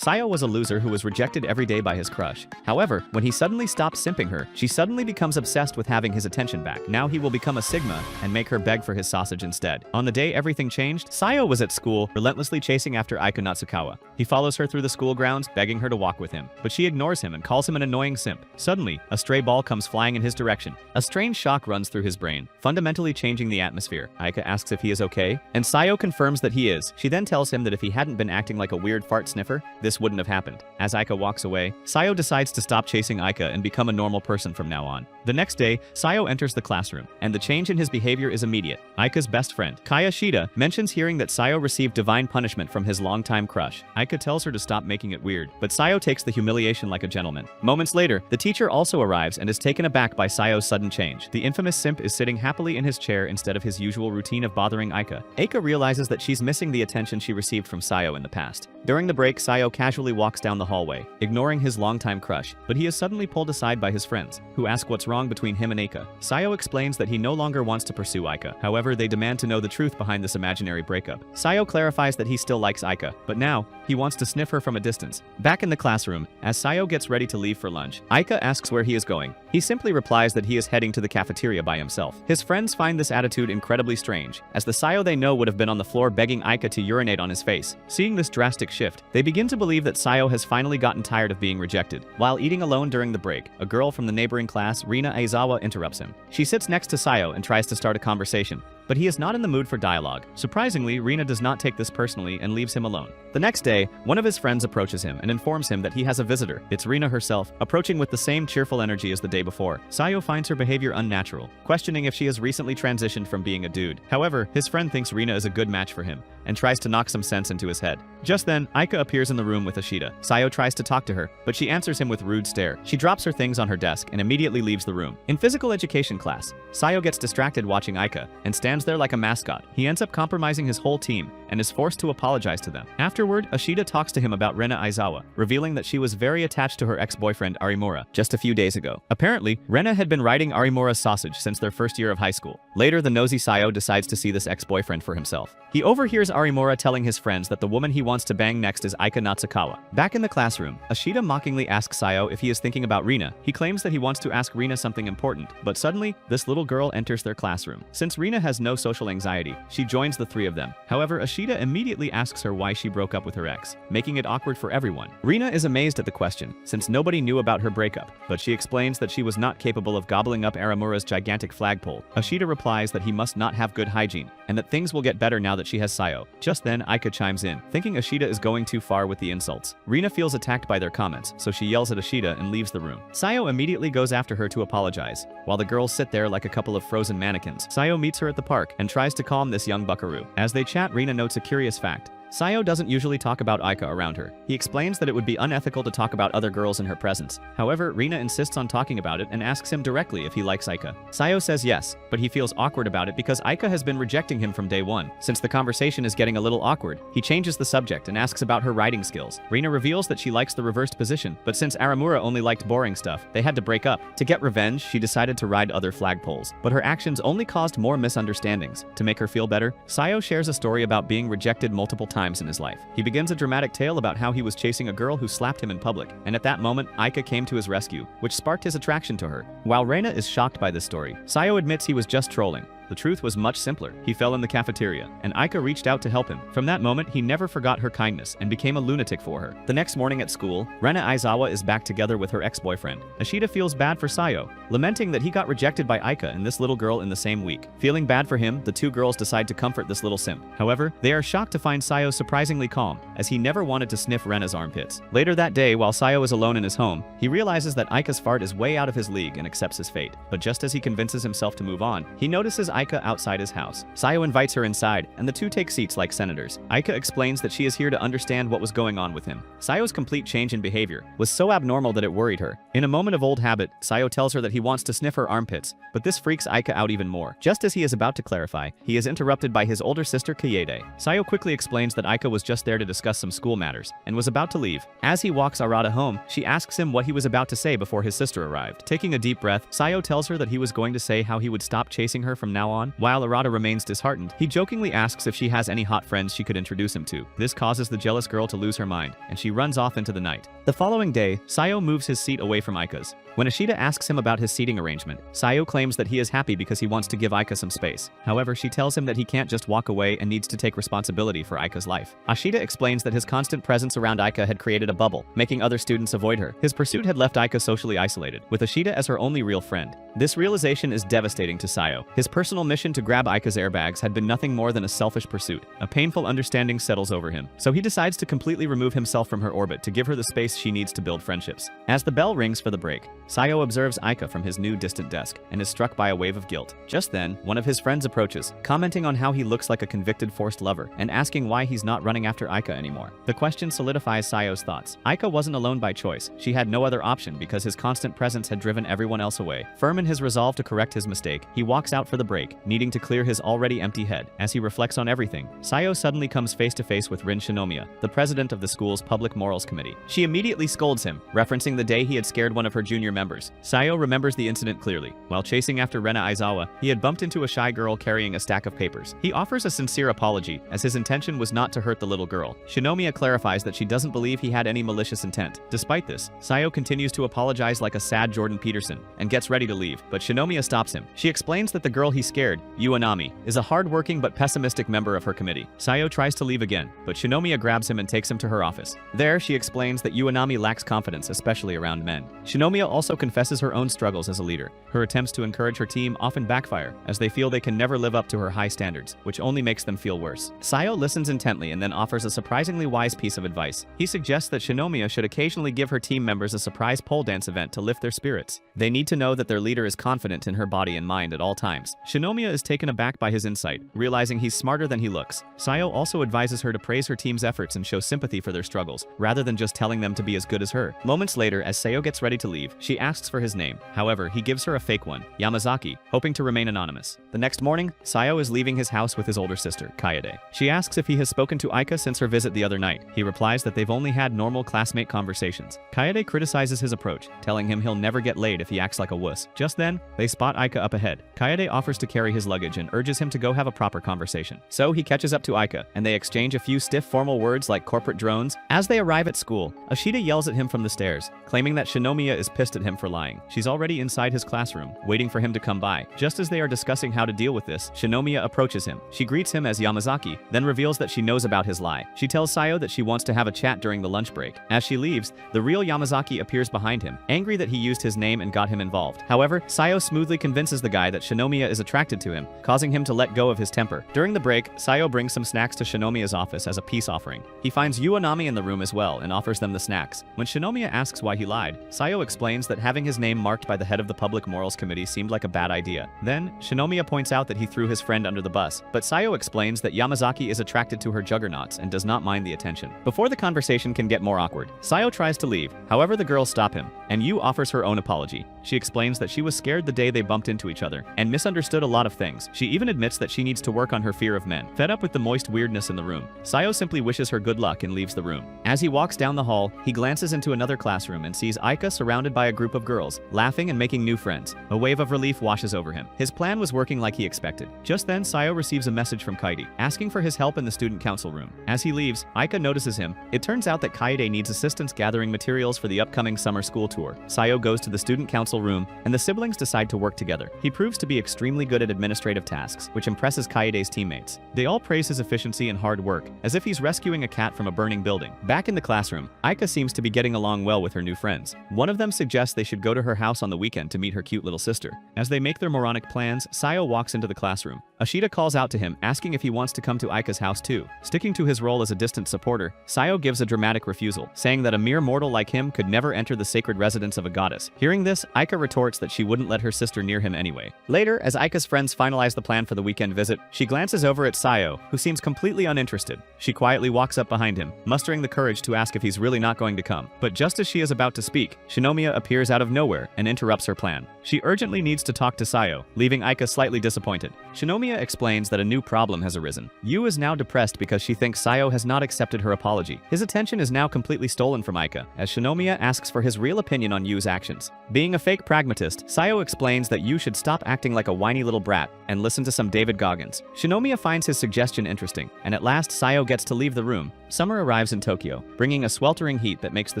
Sayo was a loser who was rejected every day by his crush. However, when he suddenly stops simping her, she suddenly becomes obsessed with having his attention back. Now he will become a Sigma and make her beg for his sausage instead. On the day everything changed, Sayo was at school, relentlessly chasing after Aika Natsukawa. He follows her through the school grounds, begging her to walk with him, but she ignores him and calls him an annoying simp. Suddenly, a stray ball comes flying in his direction. A strange shock runs through his brain, fundamentally changing the atmosphere. Aika asks if he is okay, and Sayo confirms that he is. She then tells him that if he hadn't been acting like a weird fart sniffer, this wouldn't have happened. As Aika walks away, Sayo decides to stop chasing Aika and become a normal person from now on. The next day, Sayo enters the classroom, and the change in his behavior is immediate. Aika's best friend, Kaya Shida, mentions hearing that Sayo received divine punishment from his longtime crush. Aika tells her to stop making it weird, but Sayo takes the humiliation like a gentleman. Moments later, the teacher also arrives and is taken aback by Sayo's sudden change. The infamous simp is sitting happily in his chair instead of his usual routine of bothering Aika. Aika realizes that she's missing the attention she received from Sayo in the past. During the break, Sayo casually walks down the hallway, ignoring his longtime crush, but he is suddenly pulled aside by his friends, who ask what's wrong between him and Aika. Sayo explains that he no longer wants to pursue Aika. However, they demand to know the truth behind this imaginary breakup. Sayo clarifies that he still likes Aika, but now, he wants to sniff her from a distance. Back in the classroom, as Sayo gets ready to leave for lunch, Aika asks where he is going. He simply replies that he is heading to the cafeteria by himself. His friends find this attitude incredibly strange, as the Sayo they know would have been on the floor begging Aika to urinate on his face. Seeing this drastic shift, they begin to believe that Sayo has finally gotten tired of being rejected. While eating alone during the break, a girl from the neighboring class, Rina Aizawa, interrupts him. She sits next to Sayo and tries to start a conversation, but he is not in the mood for dialogue. Surprisingly, Rina does not take this personally and leaves him alone. The next day, one of his friends approaches him and informs him that he has a visitor. It's Rina herself, approaching with the same cheerful energy as the day before. Sayo finds her behavior unnatural, questioning if she has recently transitioned from being a dude. However, his friend thinks Rina is a good match for him and tries to knock some sense into his head. Just then, Aika appears in the room with Ashita. Sayo tries to talk to her, but she answers him with rude stare. She drops her things on her desk and immediately leaves the room. In physical education class, Sayo gets distracted watching Aika and stands there like a mascot. He ends up compromising his whole team and is forced to apologize to them. Afterward, Ashita talks to him about Rena Aizawa, revealing that she was very attached to her ex-boyfriend Arimura just a few days ago. Apparently, Rena had been riding Arimura's sausage since their first year of high school. Later, the nosy Sayo decides to see this ex-boyfriend for himself. He overhears Arimura telling his friends that the woman he wants to bang next is Aika Natsukawa. Back in the classroom, Ashita mockingly asks Sayo if he is thinking about Rina. He claims that he wants to ask Rina something important, but suddenly, this little girl enters their classroom. Since Rina has no social anxiety, she joins the three of them. However, Ashita immediately asks her why she broke up with her ex, making it awkward for everyone. Rina is amazed at the question, since nobody knew about her breakup, but she explains that she was not capable of gobbling up Arimura's gigantic flagpole. Ashita replies that he must not have good hygiene, and that things will get better now that she has Sayo. Just then, Aika chimes in, thinking Ashita is going too far with the insults. Rina feels attacked by their comments, so she yells at Ashita and leaves the room. Sayo immediately goes after her to apologize, while the girls sit there like a couple of frozen mannequins. Sayo meets her at the park and tries to calm this young buckaroo. As they chat, Rina notes a curious fact. Sayo doesn't usually talk about Aika around her. He explains that it would be unethical to talk about other girls in her presence. However, Rina insists on talking about it and asks him directly if he likes Aika. Sayo says yes, but he feels awkward about it because Aika has been rejecting him from day one. Since the conversation is getting a little awkward, he changes the subject and asks about her riding skills. Rina reveals that she likes the reversed position, but since Arimura only liked boring stuff, they had to break up. To get revenge, she decided to ride other flagpoles, but her actions only caused more misunderstandings. To make her feel better, Sayo shares a story about being rejected multiple times in his life. He begins a dramatic tale about how he was chasing a girl who slapped him in public, and at that moment, Aika came to his rescue, which sparked his attraction to her. While Reina is shocked by this story, Sayo admits he was just trolling. The truth was much simpler. He fell in the cafeteria, and Aika reached out to help him. From that moment, he never forgot her kindness and became a lunatic for her. The next morning at school, Rena Aizawa is back together with her ex-boyfriend. Ashita feels bad for Sayo, lamenting that he got rejected by Aika and this little girl in the same week. Feeling bad for him, the two girls decide to comfort this little simp. However, they are shocked to find Sayo surprisingly calm, as he never wanted to sniff Rena's armpits. Later that day, while Sayo is alone in his home, he realizes that Aika's fart is way out of his league and accepts his fate. But just as he convinces himself to move on, he notices Aika outside his house. Sayo invites her inside, and the two take seats like senators. Aika explains that she is here to understand what was going on with him. Sayo's complete change in behavior was so abnormal that it worried her. In a moment of old habit, Sayo tells her that he wants to sniff her armpits, but this freaks Aika out even more. Just as he is about to clarify, he is interrupted by his older sister Kayede. Sayo quickly explains that Aika was just there to discuss some school matters, and was about to leave. As he walks Arata home, she asks him what he was about to say before his sister arrived. Taking a deep breath, Sayo tells her that he was going to say how he would stop chasing her from now now on? While Arata remains disheartened, he jokingly asks if she has any hot friends she could introduce him to. This causes the jealous girl to lose her mind, and she runs off into the night. The following day, Sayo moves his seat away from Aika's. When Ashita asks him about his seating arrangement, Sayo claims that he is happy because he wants to give Aika some space. However, she tells him that he can't just walk away and needs to take responsibility for Aika's life. Ashita explains that his constant presence around Aika had created a bubble, making other students avoid her. His pursuit had left Aika socially isolated, with Ashita as her only real friend. This realization is devastating to Sayo. His personal mission to grab Aika's airbags had been nothing more than a selfish pursuit. A painful understanding settles over him, so he decides to completely remove himself from her orbit to give her the space she needs to build friendships. As the bell rings for the break, Sayo observes Aika from his new distant desk and is struck by a wave of guilt. Just then, one of his friends approaches, commenting on how he looks like a convicted forced lover and asking why he's not running after Aika anymore. The question solidifies Sayo's thoughts. Aika wasn't alone by choice. She had no other option because his constant presence had driven everyone else away. Firm in his resolve to correct his mistake, he walks out for the break, needing to clear his already empty head. As he reflects on everything, Sayo suddenly comes face to face with Rin Shinomiya, the president of the school's Public Morals Committee. She immediately scolds him, referencing the day he had scared one of her junior members. Sayo remembers the incident clearly. While chasing after Rena Aizawa, he had bumped into a shy girl carrying a stack of papers. He offers a sincere apology, as his intention was not to hurt the little girl. Shinomiya clarifies that she doesn't believe he had any malicious intent. Despite this, Sayo continues to apologize like a sad Jordan Peterson and gets ready to leave, but Shinomiya stops him. She explains that the girl he scared, Uanami, is a hard-working but pessimistic member of her committee. Sayo tries to leave again, but Shinomiya grabs him and takes him to her office. There, she explains that Uanami lacks confidence, especially around men. Shinomiya also confesses her own struggles as a leader. Her attempts to encourage her team often backfire, as they feel they can never live up to her high standards, which only makes them feel worse. Sayo listens intently and then offers a surprisingly wise piece of advice. He suggests that Shinomiya should occasionally give her team members a surprise pole dance event to lift their spirits. They need to know that their leader is confident in her body and mind at all times. Shinomiya is taken aback by his insight, realizing he's smarter than he looks. Sayo also advises her to praise her team's efforts and show sympathy for their struggles, rather than just telling them to be as good as her. Moments later, as Sayo gets ready to leave, she asks for his name. However, he gives her a fake one, Yamazaki, hoping to remain anonymous. The next morning, Sayo is leaving his house with his older sister, Kaede. She asks if he has spoken to Aika since her visit the other night. He replies that they've only had normal classmate conversations. Kaede criticizes his approach, telling him he'll never get laid if he acts like a wuss. Just then, they spot Aika up ahead. Kaede offers to carry his luggage and urges him to go have a proper conversation. So he catches up to Aika, and they exchange a few stiff formal words like corporate drones. As they arrive at school, Ashita yells at him from the stairs, claiming that Shinomiya is pissed at him for lying. She's already inside his classroom, waiting for him to come by. Just as they are discussing how to deal with this, Shinomiya approaches him. She greets him as Yamazaki, then reveals that she knows about his lie. She tells Sayo that she wants to have a chat during the lunch break. As she leaves, the real Yamazaki appears behind him, angry that he used his name and got him involved. However, Sayo smoothly convinces the guy that Shinomiya is attracted to him, causing him to let go of his temper. During the break, Sayo brings some snacks to Shinomiya's office as a peace offering. He finds Uanami in the room as well and offers them the snacks. When Shinomiya asks why he lied, Sayo explains that having his name marked by the head of the Public Morals Committee seemed like a bad idea. Then, Shinomiya points out that he threw his friend under the bus, but Sayo explains that Yamazaki is attracted to her juggernauts and does not mind the attention. Before the conversation can get more awkward, Sayo tries to leave. However, the girls stop him, and Yu offers her own apology. She explains that she was scared the day they bumped into each other and misunderstood a lot of things. She even admits that she needs to work on her fear of men. Fed up with the moist weirdness in the room, Sayo simply wishes her good luck and leaves the room. As he walks down the hall, he glances into another classroom and sees Aika surrounded by a group of girls, laughing and making new friends. A wave of relief washes over him. His plan was working like he expected. Just then, Sayo receives a message from Kaede, asking for his help in the student council room. As he leaves, Aika notices him. It turns out that Kaede needs assistance gathering materials for the upcoming summer school tour. Sayo goes to the student council room, and the siblings decide to work together. He proves to be extremely good at administrative tasks, which impresses Kaede's teammates. They all praise his efficiency and hard work, as if he's rescuing a cat from a burning building. Back in the classroom, Aika seems to be getting along well with her new friends. One of them suggests they should go to her house on the weekend to meet her cute little sister. As they make their moronic plans, Sayo walks into the classroom. Ashita calls out to him, asking if he wants to come to Aika's house too. Sticking to his role as a distant supporter, Sayo gives a dramatic refusal, saying that a mere mortal like him could never enter the sacred residence of a goddess. Hearing this, Aika retorts that she wouldn't let her sister near him anyway. Later, as Aika's friends finalize the plan for the weekend visit, she glances over at Sayo, who seems completely uninterested. She quietly walks up behind him, mustering the courage to ask if he's really not going to come. But just as she is about to speak, Shinomiya appears out of nowhere and interrupts her plan. She urgently needs to talk to Sayo, leaving Aika slightly disappointed. Shinomiya explains that a new problem has arisen. Yu is now depressed because she thinks Sayo has not accepted her apology. His attention is now completely stolen from Aika, as Shinomiya asks for his real opinion on Yu's actions. Being a fake pragmatist, Sayo explains that Yu should stop acting like a whiny little brat and listen to some David Goggins. Shinomiya finds his suggestion interesting, and at last Sayo gets to leave the room. Summer arrives in Tokyo, bringing a sweltering heat that makes the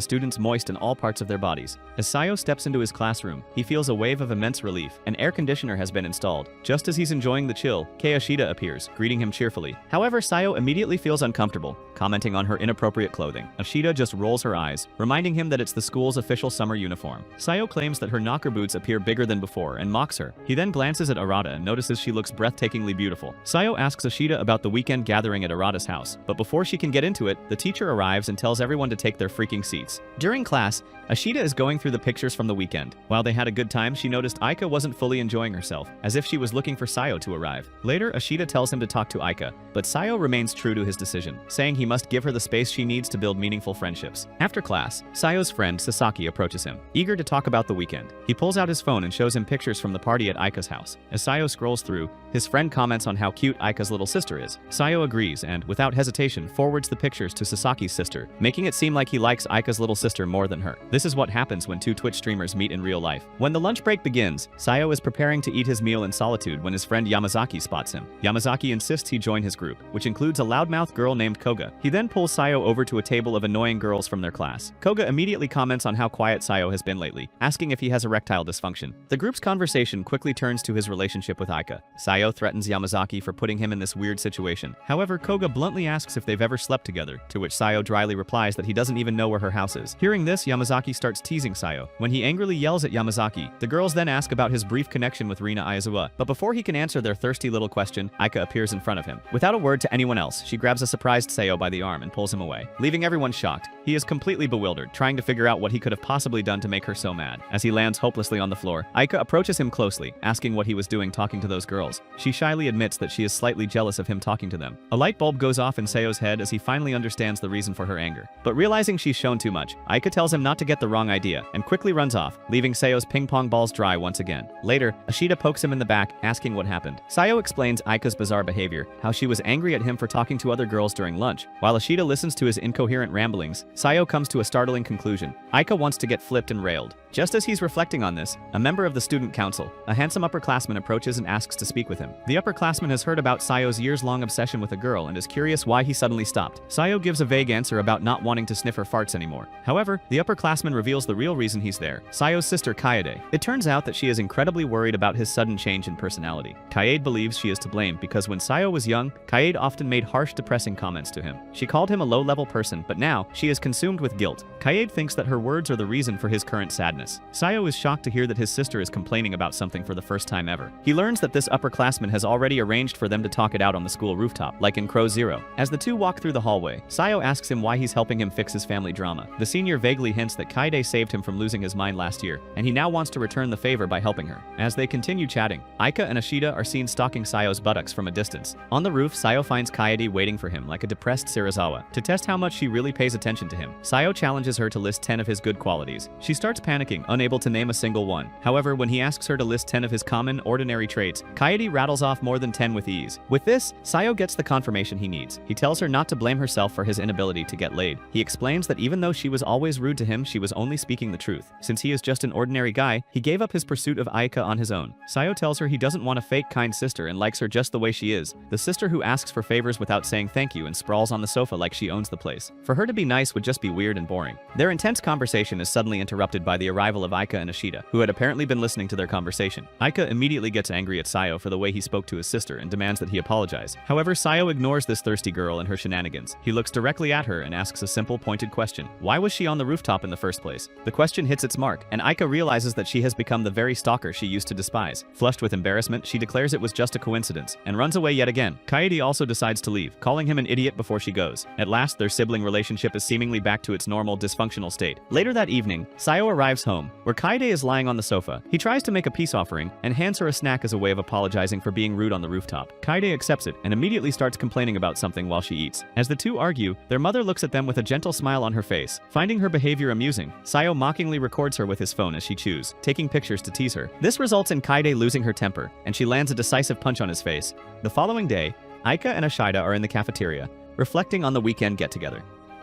students moist in all parts of their bodies. As Sayo steps into his classroom, he feels a wave of immense relief. An air conditioner has been installed. Just as he's enjoying the chill, Kei Ashida appears, greeting him cheerfully. However, Sayo immediately feels uncomfortable, commenting on her inappropriate clothing. Ashida just rolls her eyes, reminding him that it's the school's official summer uniform. Sayo claims that her knocker boots appear bigger than before and mocks her. He then glances at Arata and notices she looks breathtakingly beautiful. Sayo asks Ashida about the weekend gathering at Arata's house, but before she can get into it, the teacher arrives and tells everyone to take their freaking seats. During class, Ashida is going through the pictures from the weekend. While they had a good time, she noticed Aika wasn't fully enjoying herself, as if she was looking for Sayo to arrive. Later, Ashida tells him to talk to Aika, but Sayo remains true to his decision, saying he must give her the space she needs to build meaningful friendships. After class, Sayo's friend Sasaki approaches him, eager to talk about the weekend. He pulls out his phone and shows him pictures from the party at Aika's house. As Sayo scrolls through, his friend comments on how cute Aika's little sister is. Sayo agrees and, without hesitation, forwards the pictures to Sasaki's sister, making it seem like he likes Aika's little sister more than her. This is what happens when two Twitch streamers meet in real life. When the lunch break begins, Sayo is preparing to eat his meal in solitude when his friend Yamazaki spots him. Yamazaki insists he join his group, which includes a loudmouth girl named Koga. He then pulls Sayo over to a table of annoying girls from their class. Koga immediately comments on how quiet Sayo has been lately, asking if he has erectile dysfunction. The group's conversation quickly turns to his relationship with Aika. Sayo threatens Yamazaki for putting him in this weird situation. However, Koga bluntly asks if they've ever slept together, to which Sayo dryly replies that he doesn't even know where her house is. Hearing this, Yamazaki starts teasing Sayo. When he angrily yells at Yamazaki, the girls then ask about his brief connection with Rina Aizawa, but before he can answer their thirsty little question, Aika appears in front of him. Without a word to anyone else, she grabs a surprised Sayo by the arm and pulls him away, leaving everyone shocked. He is completely bewildered, trying to figure out what he could have possibly done to make her so mad. As he lands hopelessly on the floor, Aika approaches him closely, asking what he was doing talking to those girls. She shyly admits that she is slightly jealous of him talking to them. A light bulb goes off in Sayo's head as he finally understands the reason for her anger. But realizing she's shown too much, Aika tells him not to get the wrong idea, and quickly runs off, leaving Sayo's ping-pong balls dry once again. Later, Ashida pokes him in the back, asking what happened. Sayo explains Aika's bizarre behavior, how she was angry at him for talking to other girls during lunch. While Ashida listens to his incoherent ramblings, Sayo comes to a startling conclusion. Aika wants to get flipped and railed. Just as he's reflecting on this, a member of the student council, a handsome upperclassman, approaches and asks to speak with him. The upperclassman has heard about Sayo's years-long obsession with a girl and is curious why he suddenly stopped. Sayo gives a vague answer about not wanting to sniff her farts anymore. However, the upperclassman reveals the real reason he's there: Sayo's sister Kaede. It turns out that she is incredibly worried about his sudden change in personality. Kaede believes she is to blame because when Sayo was young, Kaede often made harsh, depressing comments to him. She called him a low-level person, but now she is consumed with guilt. Kaede thinks that her words are the reason for his current sadness. Sayo is shocked to hear that his sister is complaining about something for the first time ever. He learns that this upperclassman has already arranged for them to talk it out on the school rooftop, like in Crow Zero. As the two walk through the hallway, Sayo asks him why he's helping him fix his family drama. The senior vaguely hints that Kaede saved him from losing his mind last year, and he now wants to return the favor by helping her. As they continue chatting, Aika and Ashida are seen stalking Sayo's buttocks from a distance. On the roof, Sayo finds Kaede waiting for him like a depressed Serizawa. To test how much she really pays attention to him, Sayo challenges her to list 10 of his good qualities. She starts panicking, unable to name a single one. However, when he asks her to list 10 of his common, ordinary traits, Kaede rattles off more than 10 with ease. With this, Sayo gets the confirmation he needs. He tells her not to blame herself for his inability to get laid. He explains that even though she was always rude to him, she was only speaking the truth. Since he is just an ordinary guy, he gave up his pursuit of Aika on his own. Sayo tells her he doesn't want a fake kind sister and likes her just the way she is. The sister who asks for favors without saying thank you and sprawls on the sofa like she owns the place. For her to be nice would just be weird and boring. Their intense conversation is suddenly interrupted by the arrival of Aika and Ashida, who had apparently been listening to their conversation. Aika immediately gets angry at Sayo for the way he spoke to his sister and demands that he apologize. However, Sayo ignores this thirsty girl and her shenanigans. He looks directly at her and asks a simple, pointed question. Why was she on the rooftop in the first place? The question hits its mark, and Aika realizes that she has become the very stalker she used to despise. Flushed with embarrassment, she declares it was just a coincidence, and runs away yet again. Kaede also decides to leave, calling him an idiot before she she goes. At last, their sibling relationship is seemingly back to its normal, dysfunctional state. Later that evening, Sayo arrives home, where Kaede is lying on the sofa. He tries to make a peace offering and hands her a snack as a way of apologizing for being rude on the rooftop. Kaede accepts it and immediately starts complaining about something while she eats. As the two argue, their mother looks at them with a gentle smile on her face. Finding her behavior amusing, Sayo mockingly records her with his phone as she chews, taking pictures to tease her. This results in Kaede losing her temper, and she lands a decisive punch on his face. The following day, Aika and Ashida are in the cafeteria, reflecting on the weekend get-together.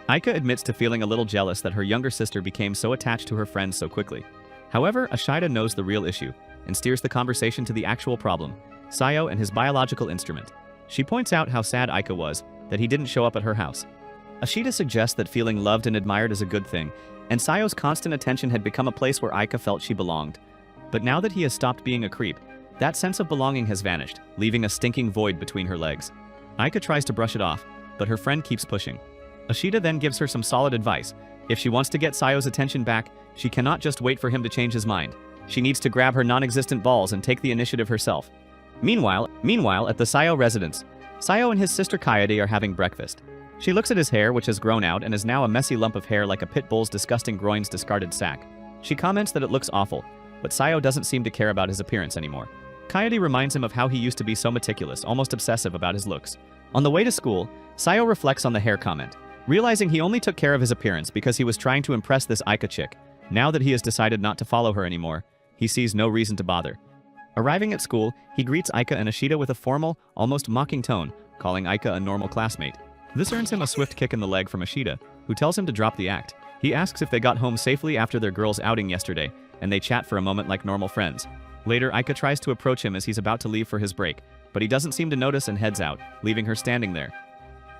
Aika admits to feeling a little jealous that her younger sister became so attached to her friends so quickly. However, Ashida knows the real issue and steers the conversation to the actual problem, Sayo and his biological instrument. She points out how sad Aika was that he didn't show up at her house. Ashida suggests that feeling loved and admired is a good thing, and Sayo's constant attention had become a place where Aika felt she belonged. But now that he has stopped being a creep, that sense of belonging has vanished, leaving a stinking void between her legs. Aika tries to brush it off, but her friend keeps pushing. Ashida then gives her some solid advice. If she wants to get Sayo's attention back, she cannot just wait for him to change his mind. She needs to grab her non-existent balls and take the initiative herself. Meanwhile, at the Sayo residence, Sayo and his sister Kaede are having breakfast. She looks at his hair, which has grown out and is now a messy lump of hair like a pit bull's disgusting groin's discarded sack. She comments that it looks awful, but Sayo doesn't seem to care about his appearance anymore. Kaede reminds him of how he used to be so meticulous, almost obsessive about his looks. On the way to school, Sayo reflects on the hair comment, realizing he only took care of his appearance because he was trying to impress this Aika chick. Now that he has decided not to follow her anymore, he sees no reason to bother. Arriving at school, he greets Aika and Ashida with a formal, almost mocking tone, calling Aika a normal classmate. This earns him a swift kick in the leg from Ashida, who tells him to drop the act. He asks if they got home safely after their girls' outing yesterday, and they chat for a moment like normal friends. Later, Aika tries to approach him as he's about to leave for his break, but he doesn't seem to notice and heads out, leaving her standing there.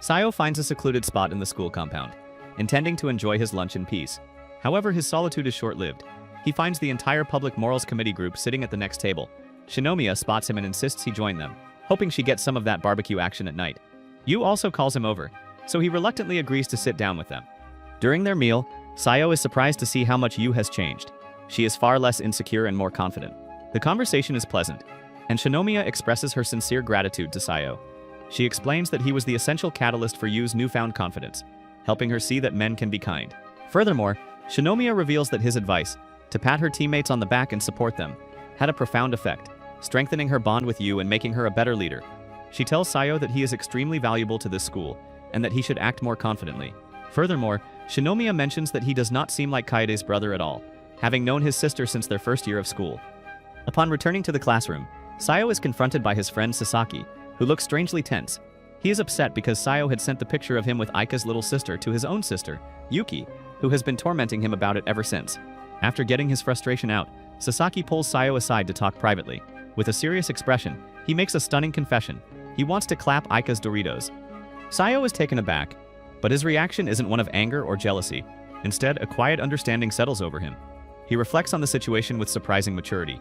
Sayo finds a secluded spot in the school compound, intending to enjoy his lunch in peace. However, his solitude is short-lived. He finds the entire Public Morals Committee group sitting at the next table. Shinomiya spots him and insists he join them, hoping she gets some of that barbecue action at night. Yu also calls him over, so he reluctantly agrees to sit down with them. During their meal, Sayo is surprised to see how much Yu has changed. She is far less insecure and more confident. The conversation is pleasant, and Shinomiya expresses her sincere gratitude to Sayo. She explains that he was the essential catalyst for Yu's newfound confidence, helping her see that men can be kind. Furthermore, Shinomiya reveals that his advice, to pat her teammates on the back and support them, had a profound effect, strengthening her bond with Yu and making her a better leader. She tells Sayo that he is extremely valuable to this school, and that he should act more confidently. Furthermore, Shinomiya mentions that he does not seem like Kaede's brother at all, having known his sister since their first year of school. Upon returning to the classroom, Sayo is confronted by his friend Sasaki, who looks strangely tense. He is upset because Sayo had sent the picture of him with Aika's little sister to his own sister, Yuki, who has been tormenting him about it ever since. After getting his frustration out, Sasaki pulls Sayo aside to talk privately. With a serious expression, he makes a stunning confession. He wants to clap Aika's Doritos. Sayo is taken aback, but his reaction isn't one of anger or jealousy. Instead, a quiet understanding settles over him. He reflects on the situation with surprising maturity.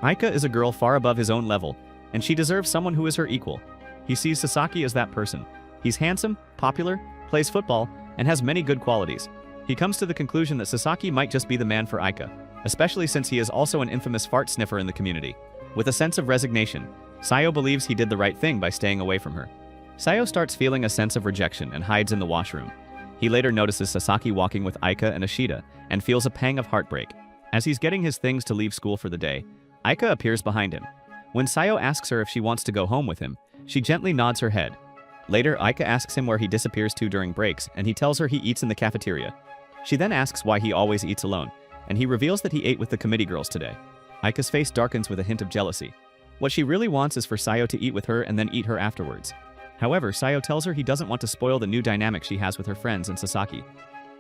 Aika is a girl far above his own level, and she deserves someone who is her equal. He sees Sasaki as that person. He's handsome, popular, plays football, and has many good qualities. He comes to the conclusion that Sasaki might just be the man for Aika, especially since he is also an infamous fart sniffer in the community. With a sense of resignation, Sayo believes he did the right thing by staying away from her. Sayo starts feeling a sense of rejection and hides in the washroom. He later notices Sasaki walking with Aika and Ashida and feels a pang of heartbreak. As he's getting his things to leave school for the day, Aika appears behind him. When Sayo asks her if she wants to go home with him, she gently nods her head. Later, Aika asks him where he disappears to during breaks, and he tells her he eats in the cafeteria. She then asks why he always eats alone, and he reveals that he ate with the committee girls today. Aika's face darkens with a hint of jealousy. What she really wants is for Sayo to eat with her and then eat her afterwards. However, Sayo tells her he doesn't want to spoil the new dynamic she has with her friends and Sasaki.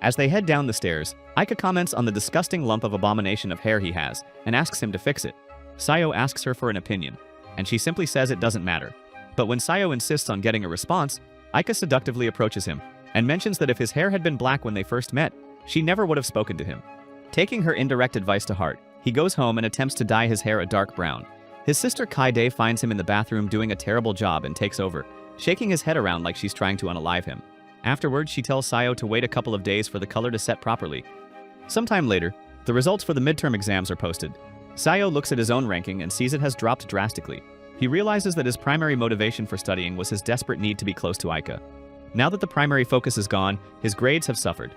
As they head down the stairs, Aika comments on the disgusting lump of abomination of hair he has and asks him to fix it. Sayo asks her for an opinion, and she simply says it doesn't matter. But when Sayo insists on getting a response, Aika seductively approaches him and mentions that if his hair had been black when they first met, she never would have spoken to him. Taking her indirect advice to heart, he goes home and attempts to dye his hair a dark brown. His sister Kaede finds him in the bathroom doing a terrible job and takes over, shaking his head around like she's trying to unalive him. Afterwards, she tells Sayo to wait a couple of days for the color to set properly. Sometime later, the results for the midterm exams are posted. Sayo looks at his own ranking and sees it has dropped drastically. He realizes that his primary motivation for studying was his desperate need to be close to Aika. Now that the primary focus is gone, his grades have suffered.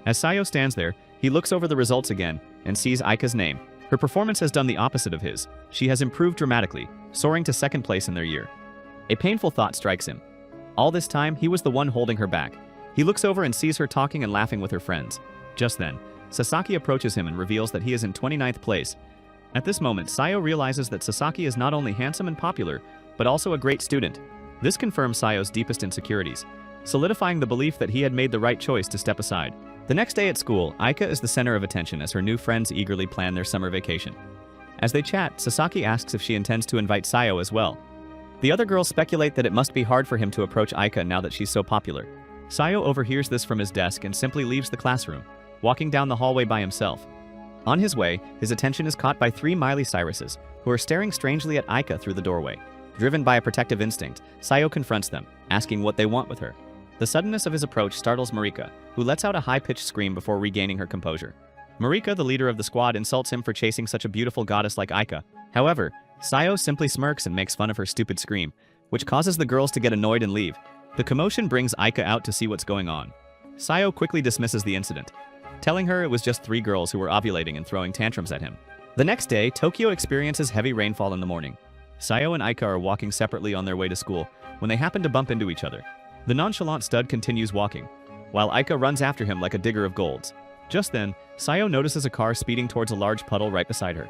As Sayo stands there, he looks over the results again and sees Aika's name. Her performance has done the opposite of his. She has improved dramatically, soaring to second place in their year. A painful thought strikes him. All this time, he was the one holding her back. He looks over and sees her talking and laughing with her friends. Just then, Sasaki approaches him and reveals that he is in 29th place. At this moment, Sayo realizes that Sasaki is not only handsome and popular, but also a great student. This confirms Sayo's deepest insecurities, solidifying the belief that he had made the right choice to step aside. The next day at school, Aika is the center of attention as her new friends eagerly plan their summer vacation. As they chat, Sasaki asks if she intends to invite Sayo as well. The other girls speculate that it must be hard for him to approach Aika now that she's so popular. Sayo overhears this from his desk and simply leaves the classroom, walking down the hallway by himself. On his way, his attention is caught by 3 Miley Cyruses, who are staring strangely at Aika through the doorway. Driven by a protective instinct, Sayo confronts them, asking what they want with her. The suddenness of his approach startles Marika, who lets out a high-pitched scream before regaining her composure. Marika, the leader of the squad, insults him for chasing such a beautiful goddess like Aika. However, Sayo simply smirks and makes fun of her stupid scream, which causes the girls to get annoyed and leave. The commotion brings Aika out to see what's going on. Sayo quickly dismisses the incident, telling her it was just 3 girls who were ovulating and throwing tantrums at him. The next day, Tokyo experiences heavy rainfall in the morning. Sayo and Aika are walking separately on their way to school when they happen to bump into each other. The nonchalant stud continues walking, while Aika runs after him like a digger of golds. Just then, Sayo notices a car speeding towards a large puddle right beside her.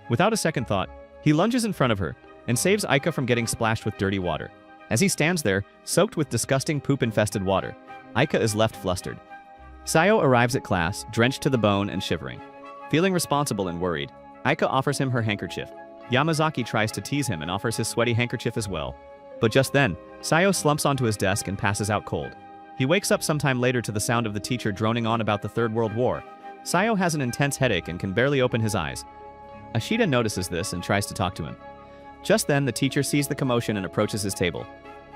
Without a second thought, he lunges in front of her and saves Aika from getting splashed with dirty water. As he stands there, soaked with disgusting poop-infested water, Aika is left flustered. Sayo arrives at class, drenched to the bone and shivering. Feeling responsible and worried, Aika offers him her handkerchief. Yamazaki tries to tease him and offers his sweaty handkerchief as well. But just then, Sayo slumps onto his desk and passes out cold. He wakes up sometime later to the sound of the teacher droning on about the Third World War. Sayo has an intense headache and can barely open his eyes. Ashita notices this and tries to talk to him. Just then, the teacher sees the commotion and approaches his table.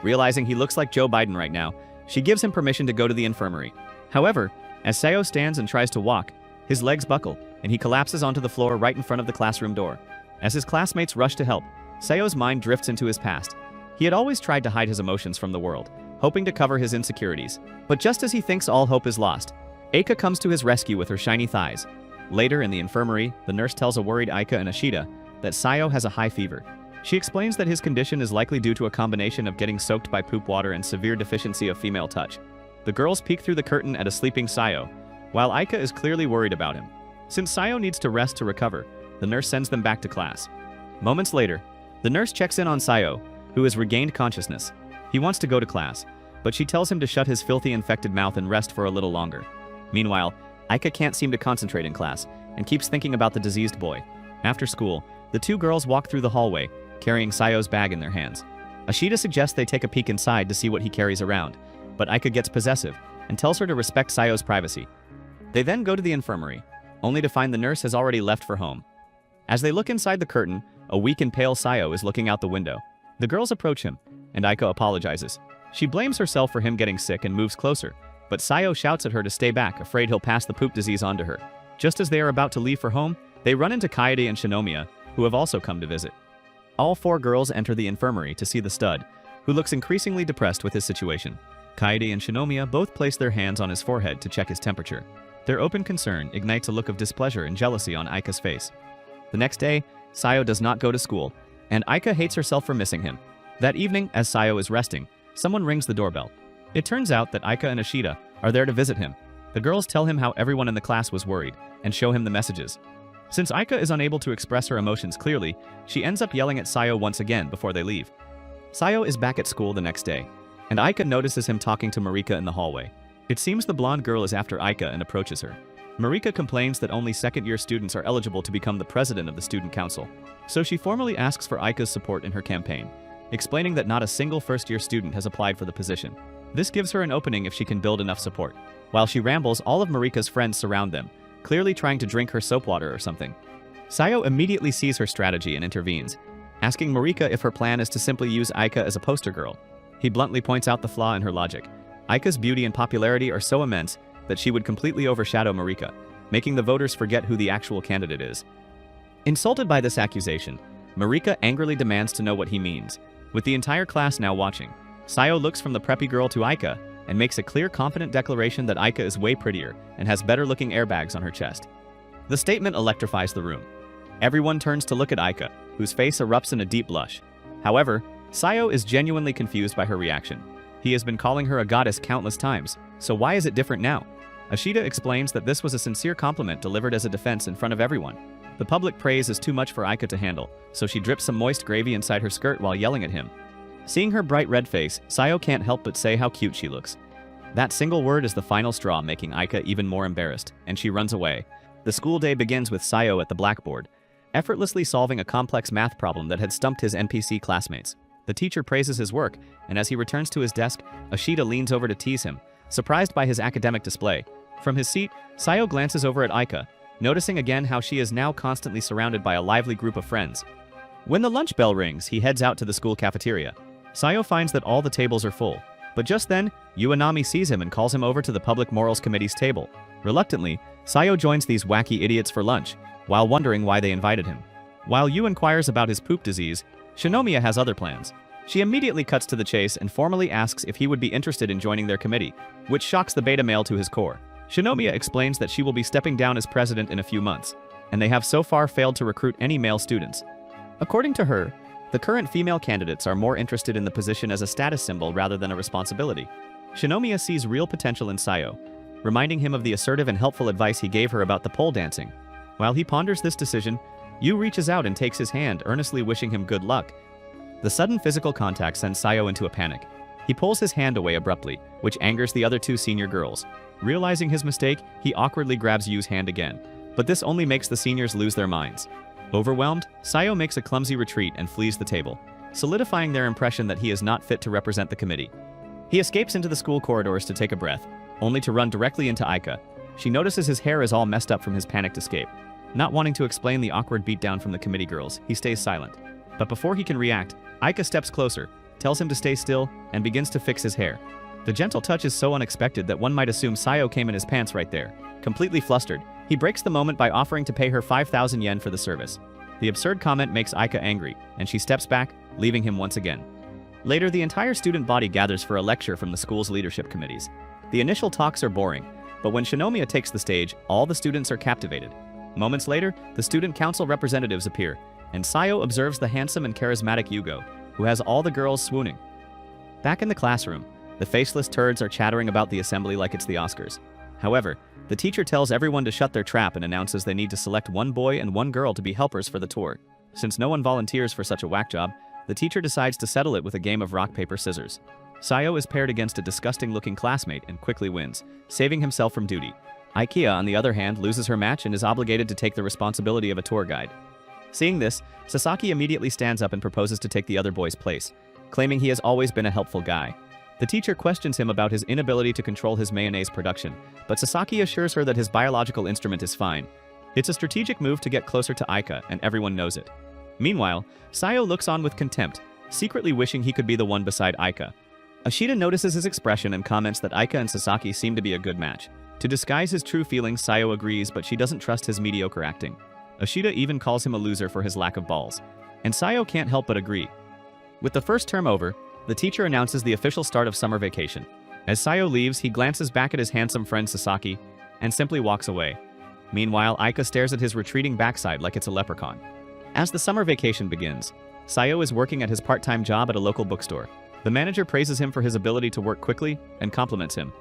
Realizing he looks like Joe Biden right now, she gives him permission to go to the infirmary. However, as Sayo stands and tries to walk, his legs buckle, and he collapses onto the floor right in front of the classroom door. As his classmates rush to help, Sayo's mind drifts into his past. He had always tried to hide his emotions from the world, hoping to cover his insecurities. But just as he thinks all hope is lost, Aika comes to his rescue with her shiny thighs. Later in the infirmary, the nurse tells a worried Aika and Ashita that Sayo has a high fever. She explains that his condition is likely due to a combination of getting soaked by poop water and severe deficiency of female touch. The girls peek through the curtain at a sleeping Sayo, while Aika is clearly worried about him. Since Sayo needs to rest to recover, the nurse sends them back to class. Moments later, the nurse checks in on Sayo, who has regained consciousness. He wants to go to class, but she tells him to shut his filthy infected mouth and rest for a little longer. Meanwhile, Aika can't seem to concentrate in class and keeps thinking about the diseased boy. After school, the 2 girls walk through the hallway, carrying Sayo's bag in their hands. Ashita suggests they take a peek inside to see what he carries around, but Aika gets possessive and tells her to respect Sayo's privacy. They then go to the infirmary, only to find the nurse has already left for home. As they look inside the curtain, a weak and pale Sayo is looking out the window. The girls approach him, and Aika apologizes. She blames herself for him getting sick and moves closer, but Sayo shouts at her to stay back, afraid he'll pass the poop disease on to her. Just as they are about to leave for home, they run into Kaede and Shinomiya, who have also come to visit. All 4 girls enter the infirmary to see the stud, who looks increasingly depressed with his situation. Kaede and Shinomiya both place their hands on his forehead to check his temperature. Their open concern ignites a look of displeasure and jealousy on Aika's face. The next day, Sayo does not go to school, and Aika hates herself for missing him. That evening, as Sayo is resting, someone rings the doorbell. It turns out that Aika and Ashita are there to visit him. The girls tell him how everyone in the class was worried, and show him the messages. Since Aika is unable to express her emotions clearly, she ends up yelling at Sayo once again before they leave. Sayo is back at school the next day, and Aika notices him talking to Marika in the hallway. It seems the blonde girl is after Aika and approaches her. Marika complains that only second-year students are eligible to become the president of the student council, so she formally asks for Aika's support in her campaign, explaining that not a single first-year student has applied for the position. This gives her an opening if she can build enough support. While she rambles, all of Marika's friends surround them, clearly trying to drink her soap water or something. Sayo immediately sees her strategy and intervenes, asking Marika if her plan is to simply use Aika as a poster girl. He bluntly points out the flaw in her logic. Aika's beauty and popularity are so immense that she would completely overshadow Marika, making the voters forget who the actual candidate is. Insulted by this accusation, Marika angrily demands to know what he means. With the entire class now watching, Sayo looks from the preppy girl to Aika and makes a clear, confident declaration that Aika is way prettier and has better-looking airbags on her chest. The statement electrifies the room. Everyone turns to look at Aika, whose face erupts in a deep blush. However, Sayo is genuinely confused by her reaction. He has been calling her a goddess countless times, so why is it different now? Ashita explains that this was a sincere compliment delivered as a defense in front of everyone. The public praise is too much for Aika to handle, so she drips some moist gravy inside her skirt while yelling at him. Seeing her bright red face, Sayo can't help but say how cute she looks. That single word is the final straw, making Aika even more embarrassed, and she runs away. The school day begins with Sayo at the blackboard, effortlessly solving a complex math problem that had stumped his NPC classmates. The teacher praises his work, and as he returns to his desk, Ashita leans over to tease him, surprised by his academic display. From his seat, Sayo glances over at Aika, noticing again how she is now constantly surrounded by a lively group of friends. When the lunch bell rings, he heads out to the school cafeteria. Sayo finds that all the tables are full, but just then, Yuanami sees him and calls him over to the Public Morals Committee's table. Reluctantly, Sayo joins these wacky idiots for lunch, while wondering why they invited him. While Yu inquires about his poop disease, Shinomiya has other plans. She immediately cuts to the chase and formally asks if he would be interested in joining their committee, which shocks the beta male to his core. Shinomiya explains that she will be stepping down as president in a few months, and they have so far failed to recruit any male students. According to her, the current female candidates are more interested in the position as a status symbol rather than a responsibility. Shinomiya sees real potential in Sayo, reminding him of the assertive and helpful advice he gave her about the pole dancing. While he ponders this decision, Yu reaches out and takes his hand, earnestly wishing him good luck. The sudden physical contact sends Sayo into a panic. He pulls his hand away abruptly, which angers the other two senior girls. Realizing his mistake, he awkwardly grabs Yu's hand again, but this only makes the seniors lose their minds. Overwhelmed, Sayo makes a clumsy retreat and flees the table, solidifying their impression that he is not fit to represent the committee. He escapes into the school corridors to take a breath, only to run directly into Aika. She notices his hair is all messed up from his panicked escape. Not wanting to explain the awkward beatdown from the committee girls, he stays silent. But before he can react, Aika steps closer, tells him to stay still, and begins to fix his hair. The gentle touch is so unexpected that one might assume Sayo came in his pants right there. Completely flustered, he breaks the moment by offering to pay her 5,000 yen for the service. The absurd comment makes Aika angry, and she steps back, leaving him once again. Later, the entire student body gathers for a lecture from the school's leadership committees. The initial talks are boring, but when Shinomiya takes the stage, all the students are captivated. Moments later, the student council representatives appear, and Sayo observes the handsome and charismatic Yugo, who has all the girls swooning. Back in the classroom, the faceless turds are chattering about the assembly like it's the Oscars. However, the teacher tells everyone to shut their trap and announces they need to select one boy and one girl to be helpers for the tour. Since no one volunteers for such a whack job, the teacher decides to settle it with a game of rock, paper, scissors. Sayo is paired against a disgusting-looking classmate and quickly wins, saving himself from duty. Ikea, on the other hand, loses her match and is obligated to take the responsibility of a tour guide. Seeing this, Sasaki immediately stands up and proposes to take the other boy's place, claiming he has always been a helpful guy. The teacher questions him about his inability to control his mayonnaise production, but Sasaki assures her that his biological instrument is fine. It's a strategic move to get closer to Aika, and everyone knows it. Meanwhile, Sayo looks on with contempt, secretly wishing he could be the one beside Aika. Ashita notices his expression and comments that Aika and Sasaki seem to be a good match. To disguise his true feelings, Sayo agrees, but she doesn't trust his mediocre acting. Ashita even calls him a loser for his lack of balls, and Sayo can't help but agree. With the first term over, the teacher announces the official start of summer vacation. As Sayo leaves, he glances back at his handsome friend Sasaki and simply walks away. Meanwhile, Aika stares at his retreating backside like it's a leprechaun. As the summer vacation begins, Sayo is working at his part-time job at a local bookstore. The manager praises him for his ability to work quickly and compliments him.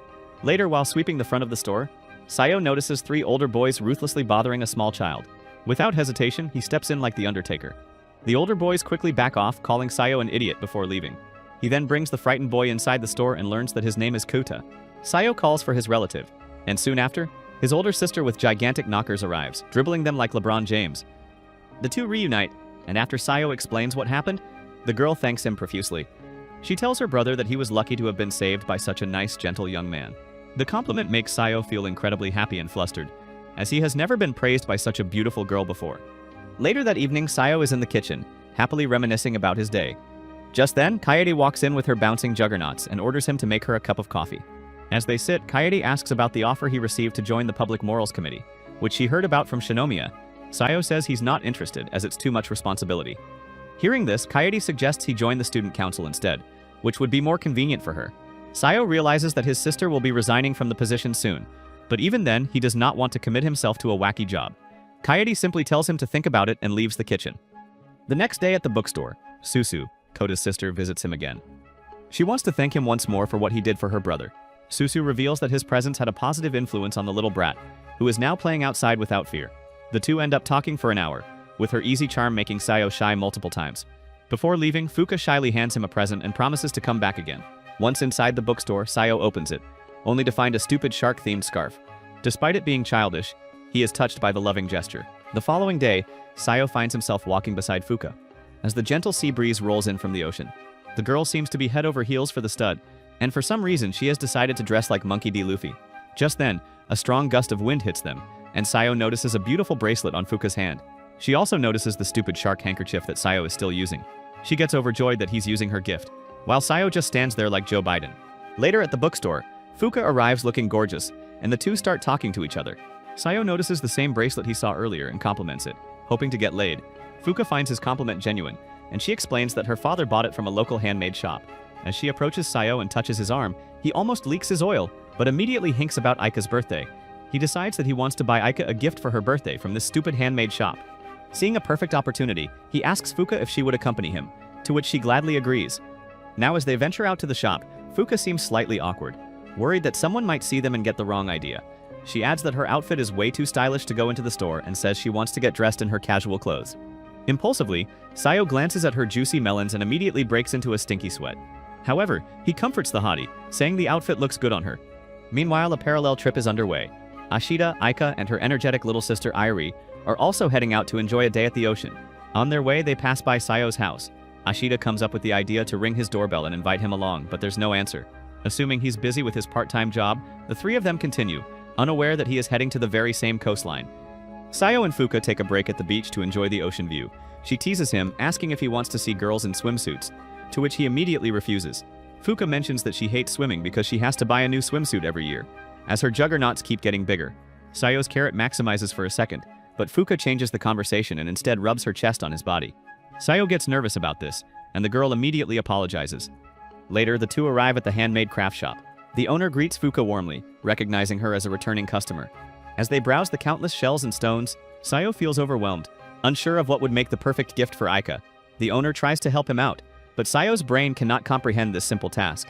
Later, while sweeping the front of the store, Sayo notices 3 older boys ruthlessly bothering a small child. Without hesitation, he steps in like the Undertaker. The older boys quickly back off, calling Sayo an idiot before leaving. He then brings the frightened boy inside the store and learns that his name is Kuta. Sayo calls for his relative, and soon after, his older sister with gigantic knockers arrives, dribbling them like LeBron James. The two reunite, and after Sayo explains what happened, the girl thanks him profusely. She tells her brother that he was lucky to have been saved by such a nice, gentle young man. The compliment makes Sayo feel incredibly happy and flustered, as he has never been praised by such a beautiful girl before. Later that evening, Sayo is in the kitchen, happily reminiscing about his day. Just then, Kaede walks in with her bouncing juggernauts and orders him to make her a cup of coffee. As they sit, Kaede asks about the offer he received to join the Public Morals Committee, which she heard about from Shinomiya. Sayo says he's not interested as it's too much responsibility. Hearing this, Kaede suggests he join the student council instead, which would be more convenient for her. Sayo realizes that his sister will be resigning from the position soon, but even then, he does not want to commit himself to a wacky job. Kaede simply tells him to think about it and leaves the kitchen. The next day at the bookstore, Susu, Kota's sister, visits him again. She wants to thank him once more for what he did for her brother. Susu reveals that his presence had a positive influence on the little brat, who is now playing outside without fear. The two end up talking for an hour, with her easy charm making Sayo shy multiple times. Before leaving, Fuka shyly hands him a present and promises to come back again. Once inside the bookstore, Sayo opens it, only to find a stupid shark-themed scarf. Despite it being childish, he is touched by the loving gesture. The following day, Sayo finds himself walking beside Fuka. As the gentle sea breeze rolls in from the ocean, the girl seems to be head over heels for the stud, and for some reason she has decided to dress like Monkey D. Luffy. Just then, a strong gust of wind hits them, and Sayo notices a beautiful bracelet on Fuka's hand. She also notices the stupid shark handkerchief that Sayo is still using. She gets overjoyed that he's using her gift, while Sayo just stands there like Joe Biden. Later at the bookstore, Fuka arrives looking gorgeous, and the two start talking to each other. Sayo notices the same bracelet he saw earlier and compliments it, hoping to get laid. Fuka finds his compliment genuine, and she explains that her father bought it from a local handmade shop. As she approaches Sayo and touches his arm, he almost leaks his oil, but immediately hinks about Aika's birthday. He decides that he wants to buy Aika a gift for her birthday from this stupid handmade shop. Seeing a perfect opportunity, he asks Fuka if she would accompany him, to which she gladly agrees. Now as they venture out to the shop, Fuka seems slightly awkward, worried that someone might see them and get the wrong idea. She adds that her outfit is way too stylish to go into the store and says she wants to get dressed in her casual clothes. Impulsively, Sayo glances at her juicy melons and immediately breaks into a stinky sweat. However, he comforts the hottie, saying the outfit looks good on her. Meanwhile, a parallel trip is underway. Ashida, Aika, and her energetic little sister Irie are also heading out to enjoy a day at the ocean. On their way, they pass by Sayo's house. Ashida comes up with the idea to ring his doorbell and invite him along, but there's no answer. Assuming he's busy with his part-time job, the three of them continue, unaware that he is heading to the very same coastline. Sayo and Fuka take a break at the beach to enjoy the ocean view. She teases him, asking if he wants to see girls in swimsuits, to which he immediately refuses. Fuka mentions that she hates swimming because she has to buy a new swimsuit every year, as her juggernauts keep getting bigger. Sayo's carrot maximizes for a second, but Fuka changes the conversation and instead rubs her chest on his body. Sayo gets nervous about this, and the girl immediately apologizes. Later, the two arrive at the handmade craft shop. The owner greets Fuka warmly, recognizing her as a returning customer. As they browse the countless shells and stones, Sayo feels overwhelmed, unsure of what would make the perfect gift for Aika. The owner tries to help him out, but Sayo's brain cannot comprehend this simple task.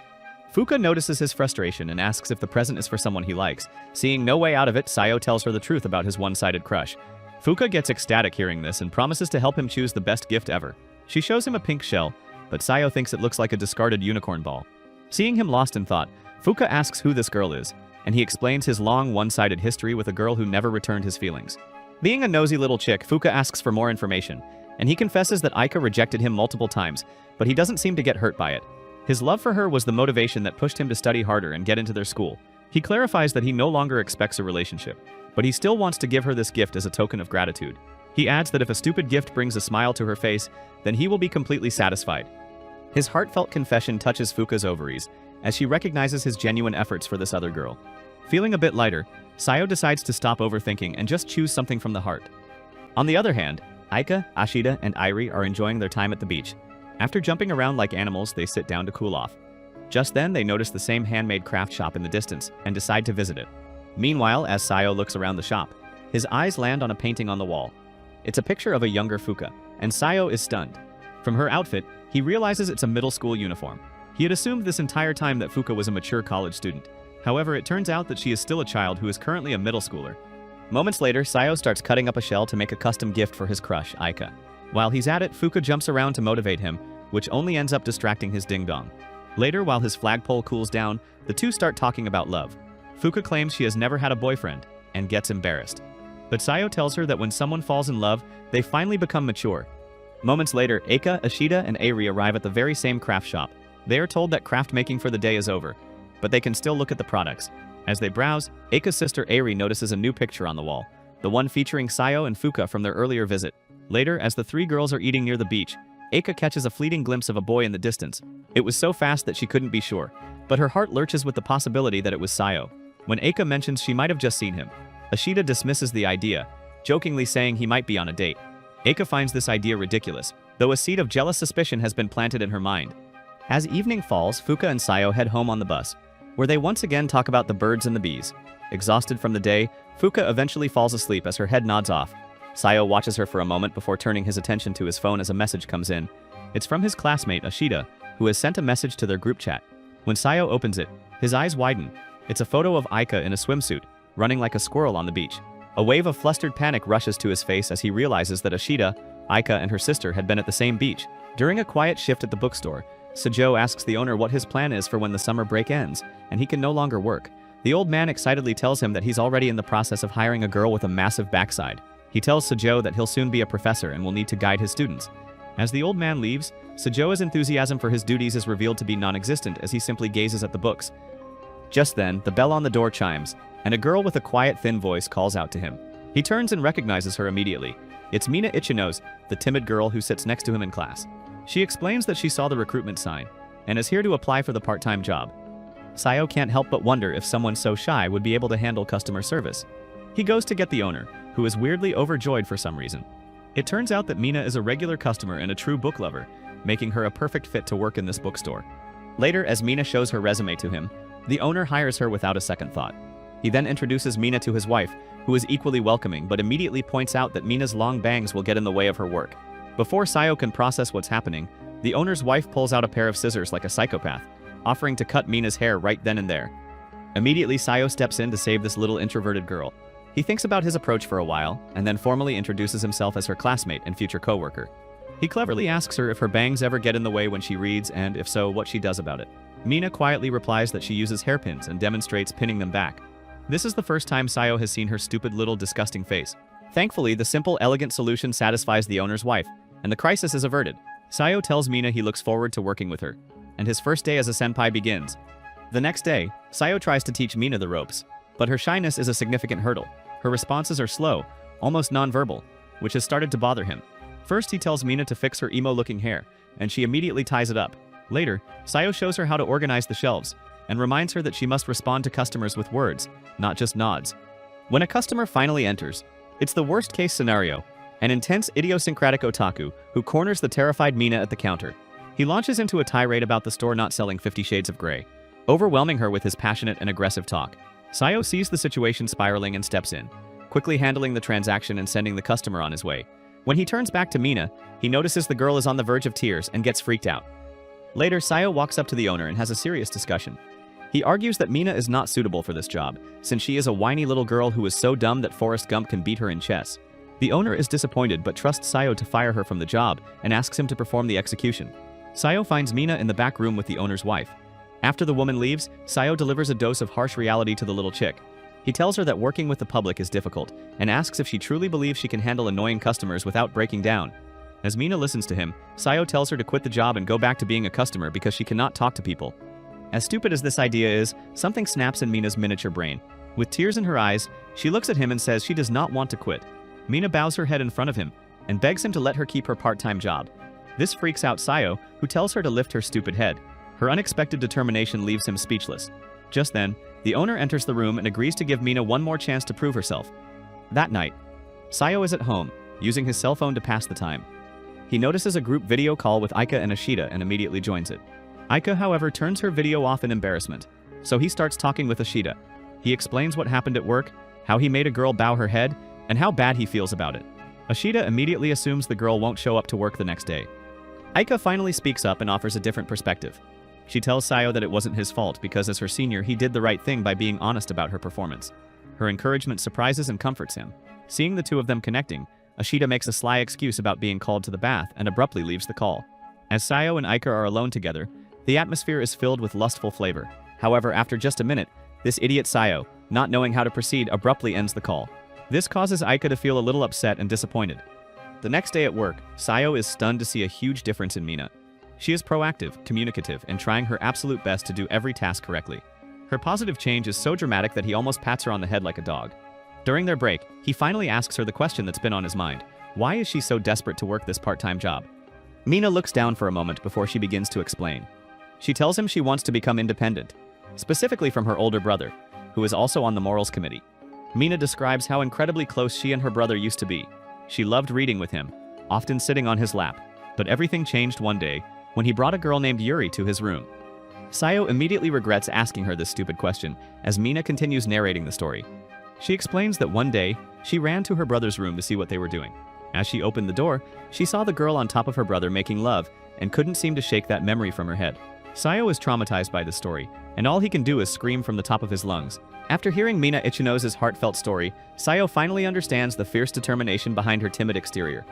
Fuka notices his frustration and asks if the present is for someone he likes. Seeing no way out of it, Sayo tells her the truth about his one-sided crush. Fuka gets ecstatic hearing this and promises to help him choose the best gift ever. She shows him a pink shell, but Sayo thinks it looks like a discarded unicorn ball. Seeing him lost in thought, Fuka asks who this girl is, and he explains his long one-sided history with a girl who never returned his feelings. Being a nosy little chick, Fuka asks for more information, and he confesses that Aika rejected him multiple times, but he doesn't seem to get hurt by it. His love for her was the motivation that pushed him to study harder and get into their school. He clarifies that he no longer expects a relationship, but he still wants to give her this gift as a token of gratitude. He adds that if a stupid gift brings a smile to her face, then he will be completely satisfied. His heartfelt confession touches Fuka's ovaries, as she recognizes his genuine efforts for this other girl. Feeling a bit lighter, Sayo decides to stop overthinking and just choose something from the heart. On the other hand, Aika, Ashida, and Irie are enjoying their time at the beach. After jumping around like animals, they sit down to cool off. Just then, they notice the same handmade craft shop in the distance and decide to visit it. Meanwhile, as Sayo looks around the shop, his eyes land on a painting on the wall. It's a picture of a younger Fuka, and Sayo is stunned. From her outfit, he realizes it's a middle school uniform. He had assumed this entire time that Fuka was a mature college student. However, it turns out that she is still a child who is currently a middle schooler. Moments later, Sayo starts cutting up a shell to make a custom gift for his crush, Aika. While he's at it, Fuka jumps around to motivate him, which only ends up distracting his ding-dong. Later, while his flagpole cools down, the two start talking about love. Fuka claims she has never had a boyfriend, and gets embarrassed. But Sayo tells her that when someone falls in love, they finally become mature. Moments later, Aika, Ashida, and Airi arrive at the very same craft shop. They are told that craft making for the day is over, but they can still look at the products. As they browse, Aika's sister Airi notices a new picture on the wall, the one featuring Sayo and Fuka from their earlier visit. Later, as the three girls are eating near the beach, Aika catches a fleeting glimpse of a boy in the distance. It was so fast that she couldn't be sure, but her heart lurches with the possibility that it was Sayo. When Aika mentions she might have just seen him, Ashida dismisses the idea, jokingly saying he might be on a date. Aika finds this idea ridiculous, though a seed of jealous suspicion has been planted in her mind. As evening falls, Fuka and Sayo head home on the bus, where they once again talk about the birds and the bees. Exhausted from the day, Fuka eventually falls asleep as her head nods off. Sayo watches her for a moment before turning his attention to his phone as a message comes in. It's from his classmate, Ashita, who has sent a message to their group chat. When Sayo opens it, his eyes widen. It's a photo of Aika in a swimsuit, running like a squirrel on the beach. A wave of flustered panic rushes to his face as he realizes that Ashita, Aika, and her sister had been at the same beach. During a quiet shift at the bookstore, Sajo asks the owner what his plan is for when the summer break ends, and he can no longer work. The old man excitedly tells him that he's already in the process of hiring a girl with a massive backside. He tells Sajo that he'll soon be a professor and will need to guide his students. As the old man leaves, Sajo's enthusiasm for his duties is revealed to be non-existent as he simply gazes at the books. Just then, the bell on the door chimes, and a girl with a quiet, thin voice calls out to him. He turns and recognizes her immediately. It's Mina Ichinose, the timid girl who sits next to him in class. She explains that she saw the recruitment sign and is here to apply for the part-time job. Sayo can't help but wonder if someone so shy would be able to handle customer service. He goes to get the owner, who is weirdly overjoyed for some reason. It turns out that Mina is a regular customer and a true book lover, making her a perfect fit to work in this bookstore. Later, as Mina shows her resume to him, the owner hires her without a second thought. He then introduces Mina to his wife, who is equally welcoming but immediately points out that Mina's long bangs will get in the way of her work. Before Sayo can process what's happening, the owner's wife pulls out a pair of scissors like a psychopath, offering to cut Mina's hair right then and there. Immediately, Sayo steps in to save this little introverted girl. He thinks about his approach for a while, and then formally introduces himself as her classmate and future co-worker. He cleverly asks her if her bangs ever get in the way when she reads, and if so, what she does about it. Mina quietly replies that she uses hairpins and demonstrates pinning them back. This is the first time Sayo has seen her stupid little disgusting face. Thankfully, the simple, elegant solution satisfies the owner's wife, and the crisis is averted. Sayo tells Mina he looks forward to working with her, and his first day as a senpai begins. The next day, Sayo tries to teach Mina the ropes, but her shyness is a significant hurdle. Her responses are slow, almost non-verbal, which has started to bother him. First, he tells Mina to fix her emo-looking hair, and she immediately ties it up. Later, Sayo shows her how to organize the shelves, and reminds her that she must respond to customers with words, not just nods. When a customer finally enters, it's the worst-case scenario, an intense idiosyncratic otaku who corners the terrified Mina at the counter. He launches into a tirade about the store not selling 50 Shades of Grey, overwhelming her with his passionate and aggressive talk. Sayo sees the situation spiraling and steps in, quickly handling the transaction and sending the customer on his way. When he turns back to Mina, he notices the girl is on the verge of tears and gets freaked out. Later, Sayo walks up to the owner and has a serious discussion. He argues that Mina is not suitable for this job, since she is a whiny little girl who is so dumb that Forrest Gump can beat her in chess. The owner is disappointed but trusts Sayo to fire her from the job and asks him to perform the execution. Sayo finds Mina in the back room with the owner's wife. After the woman leaves, Sayo delivers a dose of harsh reality to the little chick. He tells her that working with the public is difficult and asks if she truly believes she can handle annoying customers without breaking down. As Mina listens to him, Sayo tells her to quit the job and go back to being a customer because she cannot talk to people. As stupid as this idea is, something snaps in Mina's miniature brain. With tears in her eyes, she looks at him and says she does not want to quit. Mina bows her head in front of him and begs him to let her keep her part-time job. This freaks out Sayo, who tells her to lift her stupid head. Her unexpected determination leaves him speechless. Just then, the owner enters the room and agrees to give Mina one more chance to prove herself. That night, Sayo is at home, using his cell phone to pass the time. He notices a group video call with Aika and Ashita and immediately joins it. Aika, however, turns her video off in embarrassment, so he starts talking with Ashita. He explains what happened at work, how he made a girl bow her head, and how bad he feels about it. Ashita immediately assumes the girl won't show up to work the next day. Aika finally speaks up and offers a different perspective. She tells Sayo that it wasn't his fault because as her senior he did the right thing by being honest about her performance. Her encouragement surprises and comforts him. Seeing the two of them connecting, Ashita makes a sly excuse about being called to the bath and abruptly leaves the call. As Sayo and Aika are alone together, the atmosphere is filled with lustful flavor. However, after just a minute, this idiot Sayo, not knowing how to proceed, abruptly ends the call. This causes Aika to feel a little upset and disappointed. The next day at work, Sayo is stunned to see a huge difference in Mina. She is proactive, communicative, and trying her absolute best to do every task correctly. Her positive change is so dramatic that he almost pats her on the head like a dog. During their break, he finally asks her the question that's been on his mind. Why is she so desperate to work this part-time job? Mina looks down for a moment before she begins to explain. She tells him she wants to become independent, specifically from her older brother, who is also on the morals committee. Mina describes how incredibly close she and her brother used to be. She loved reading with him, often sitting on his lap. But everything changed one day, when he brought a girl named Yuri to his room. Sayo immediately regrets asking her this stupid question as Mina continues narrating the story. She explains that one day, she ran to her brother's room to see what they were doing. As she opened the door, she saw the girl on top of her brother making love and couldn't seem to shake that memory from her head. Sayo is traumatized by this story, and all he can do is scream from the top of his lungs. After hearing Mina Ichinose's heartfelt story, Sayo finally understands the fierce determination behind her timid exterior.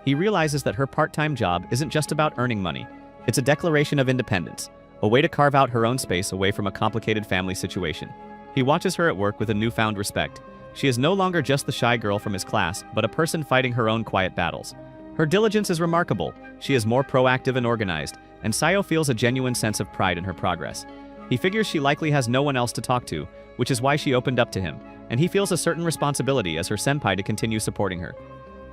He realizes that her part-time job isn't just about earning money. It's a declaration of independence, a way to carve out her own space away from a complicated family situation. He watches her at work with a newfound respect. She is no longer just the shy girl from his class, but a person fighting her own quiet battles. Her diligence is remarkable. She is more proactive and organized, and Sayo feels a genuine sense of pride in her progress. He figures she likely has no one else to talk to, which is why she opened up to him, and he feels a certain responsibility as her senpai to continue supporting her.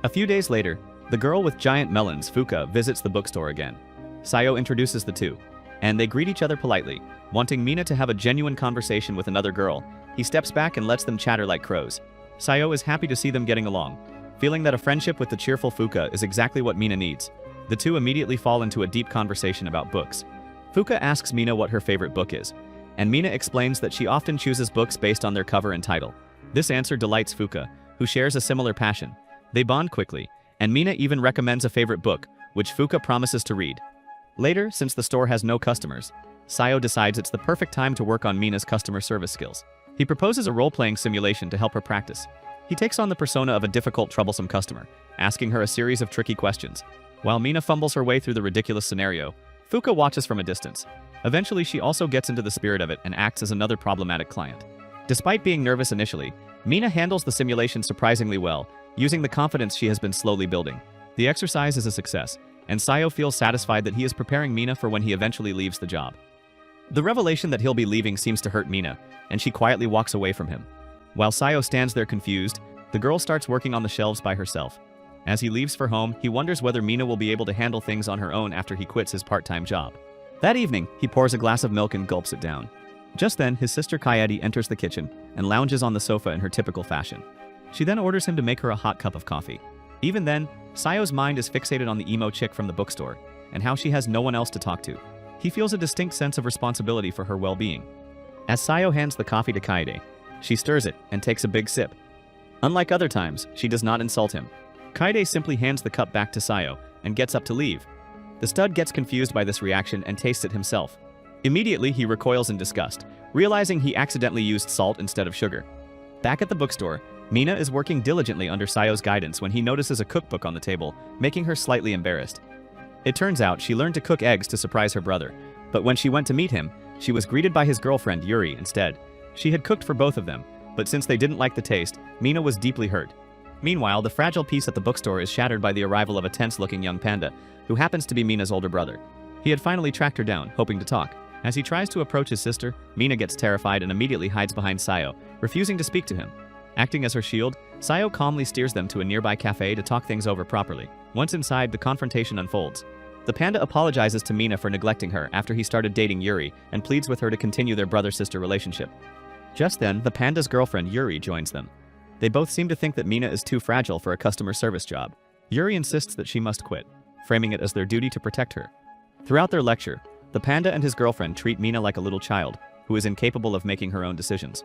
A few days later, the girl with giant melons, Fuka, visits the bookstore again. Sayo introduces the two, and they greet each other politely. Wanting Mina to have a genuine conversation with another girl, he steps back and lets them chatter like crows. Sayo is happy to see them getting along, feeling that a friendship with the cheerful Fuka is exactly what Mina needs. The two immediately fall into a deep conversation about books. Fuka asks Mina what her favorite book is, and Mina explains that she often chooses books based on their cover and title. This answer delights Fuka, who shares a similar passion. They bond quickly, and Mina even recommends a favorite book, which Fuka promises to read. Later, since the store has no customers, Sayo decides it's the perfect time to work on Mina's customer service skills. He proposes a role-playing simulation to help her practice. He takes on the persona of a difficult, troublesome customer, asking her a series of tricky questions. While Mina fumbles her way through the ridiculous scenario, Fuka watches from a distance. Eventually, she also gets into the spirit of it and acts as another problematic client. Despite being nervous initially, Mina handles the simulation surprisingly well, using the confidence she has been slowly building. The exercise is a success, and Sayo feels satisfied that he is preparing Mina for when he eventually leaves the job. The revelation that he'll be leaving seems to hurt Mina, and she quietly walks away from him. While Sayo stands there confused, the girl starts working on the shelves by herself. As he leaves for home, he wonders whether Mina will be able to handle things on her own after he quits his part-time job. That evening, he pours a glass of milk and gulps it down. Just then, his sister Kaede enters the kitchen and lounges on the sofa in her typical fashion. She then orders him to make her a hot cup of coffee. Even then, Sayo's mind is fixated on the emo chick from the bookstore and how she has no one else to talk to. He feels a distinct sense of responsibility for her well-being. As Sayo hands the coffee to Kaede, she stirs it and takes a big sip. Unlike other times, she does not insult him. Kaede simply hands the cup back to Sayo and gets up to leave. The stud gets confused by this reaction and tastes it himself. Immediately, he recoils in disgust, realizing he accidentally used salt instead of sugar. Back at the bookstore, Mina is working diligently under Sayo's guidance when he notices a cookbook on the table, making her slightly embarrassed. It turns out she learned to cook eggs to surprise her brother, but when she went to meet him, she was greeted by his girlfriend Yuri instead. She had cooked for both of them, but since they didn't like the taste, Mina was deeply hurt. Meanwhile, the fragile peace at the bookstore is shattered by the arrival of a tense-looking young panda, who happens to be Mina's older brother. He had finally tracked her down, hoping to talk. As he tries to approach his sister, Mina gets terrified and immediately hides behind Sayo, refusing to speak to him. Acting as her shield, Sayo calmly steers them to a nearby cafe to talk things over properly. Once inside, the confrontation unfolds. The panda apologizes to Mina for neglecting her after he started dating Yuri and pleads with her to continue their brother-sister relationship. Just then, the panda's girlfriend Yuri joins them. They both seem to think that Mina is too fragile for a customer service job. Yuri insists that she must quit, framing it as their duty to protect her. Throughout their lecture, the panda and his girlfriend treat Mina like a little child, who is incapable of making her own decisions.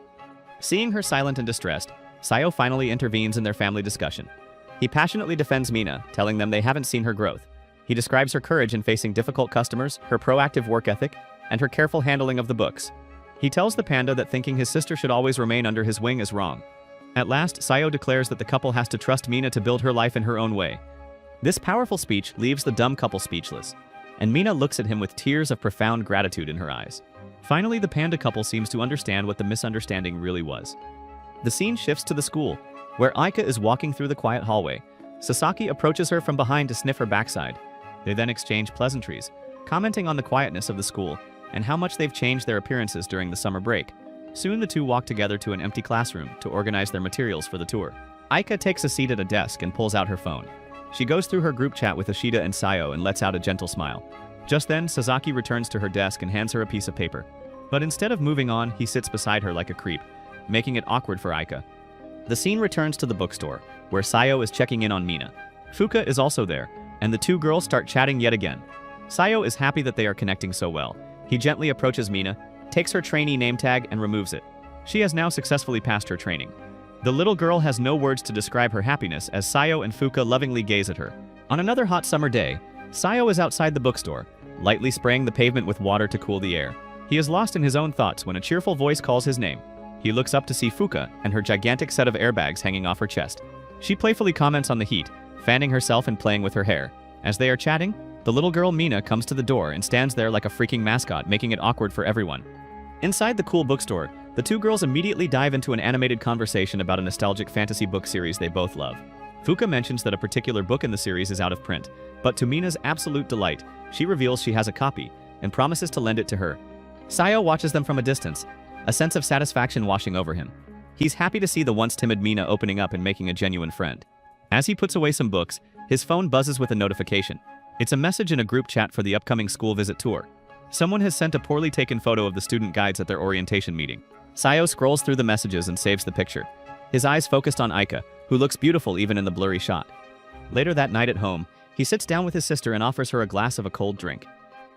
Seeing her silent and distressed, Sayo finally intervenes in their family discussion. He passionately defends Mina, telling them they haven't seen her growth. He describes her courage in facing difficult customers, her proactive work ethic, and her careful handling of the books. He tells the panda that thinking his sister should always remain under his wing is wrong. At last, Sayo declares that the couple has to trust Mina to build her life in her own way. This powerful speech leaves the dumb couple speechless, and Mina looks at him with tears of profound gratitude in her eyes. Finally, the panda couple seems to understand what the misunderstanding really was. The scene shifts to the school, where Aika is walking through the quiet hallway. Sasaki approaches her from behind to sniff her backside. They then exchange pleasantries, commenting on the quietness of the school and how much they've changed their appearances during the summer break. Soon the two walk together to an empty classroom to organize their materials for the tour. Aika takes a seat at a desk and pulls out her phone. She goes through her group chat with Ishida and Sayo and lets out a gentle smile. Just then, Sasaki returns to her desk and hands her a piece of paper. But instead of moving on, he sits beside her like a creep, making it awkward for Aika. The scene returns to the bookstore, where Sayo is checking in on Mina. Fuka is also there, and the two girls start chatting yet again. Sayo is happy that they are connecting so well. He gently approaches Mina, takes her trainee name tag and removes it. She has now successfully passed her training. The little girl has no words to describe her happiness as Sayo and Fuka lovingly gaze at her. On another hot summer day, Sayo is outside the bookstore, lightly spraying the pavement with water to cool the air. He is lost in his own thoughts when a cheerful voice calls his name. He looks up to see Fuka and her gigantic set of airbags hanging off her chest. She playfully comments on the heat, fanning herself and playing with her hair. As they are chatting, the little girl Mina comes to the door and stands there like a freaking mascot, making it awkward for everyone. Inside the cool bookstore, the two girls immediately dive into an animated conversation about a nostalgic fantasy book series they both love. Fuka mentions that a particular book in the series is out of print, but to Mina's absolute delight, she reveals she has a copy and promises to lend it to her. Sayo watches them from a distance, a sense of satisfaction washing over him. He's happy to see the once timid Mina opening up and making a genuine friend. As he puts away some books, his phone buzzes with a notification. It's a message in a group chat for the upcoming school visit tour. Someone has sent a poorly taken photo of the student guides at their orientation meeting. Sayo scrolls through the messages and saves the picture, his eyes focused on Aika, who looks beautiful even in the blurry shot. Later that night at home, he sits down with his sister and offers her a glass of a cold drink.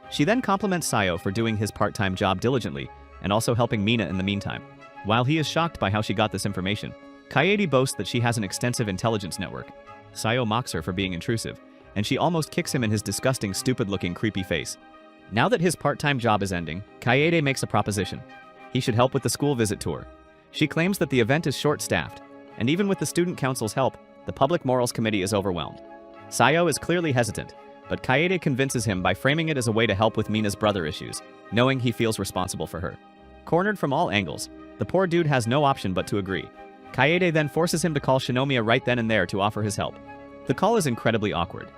She then compliments Sayo for doing his part-time job diligently and also helping Mina in the meantime. While he is shocked by how she got this information, Kaede boasts that she has an extensive intelligence network. Sayo mocks her for being intrusive, and she almost kicks him in his disgusting, stupid-looking, creepy face. Now that his part-time job is ending, Kaede makes a proposition. He should help with the school visit tour. She claims that the event is short-staffed, and even with the student council's help, the Public Morals Committee is overwhelmed. Sayo is clearly hesitant, but Kaede convinces him by framing it as a way to help with Mina's brother issues, knowing he feels responsible for her. Cornered from all angles, the poor dude has no option but to agree. Kaede then forces him to call Shinomiya right then and there to offer his help. The call is incredibly awkward.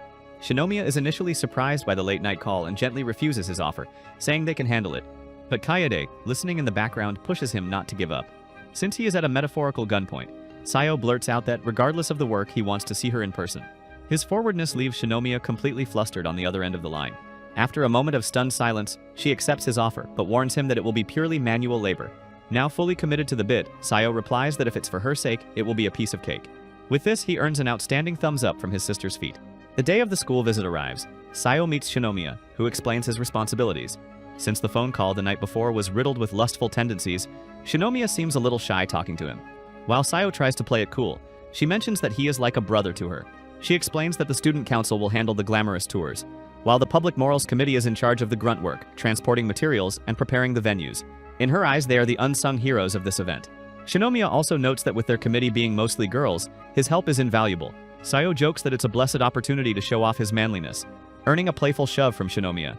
Shinomiya is initially surprised by the late-night call and gently refuses his offer, saying they can handle it. But Kaede, listening in the background, pushes him not to give up. Since he is at a metaphorical gunpoint, Sayo blurts out that, regardless of the work, he wants to see her in person. His forwardness leaves Shinomiya completely flustered on the other end of the line. After a moment of stunned silence, she accepts his offer, but warns him that it will be purely manual labor. Now fully committed to the bid, Sayo replies that if it's for her sake, it will be a piece of cake. With this, he earns an outstanding thumbs up from his sister's feet. The day of the school visit arrives. Sayo meets Shinomiya, who explains his responsibilities. Since the phone call the night before was riddled with lustful tendencies, Shinomiya seems a little shy talking to him. While Sayo tries to play it cool, she mentions that he is like a brother to her. She explains that the student council will handle the glamorous tours, while the Public Morals Committee is in charge of the grunt work, transporting materials, and preparing the venues. In her eyes, they are the unsung heroes of this event. Shinomiya also notes that with their committee being mostly girls, his help is invaluable. Sayo jokes that it's a blessed opportunity to show off his manliness, earning a playful shove from Shinomiya.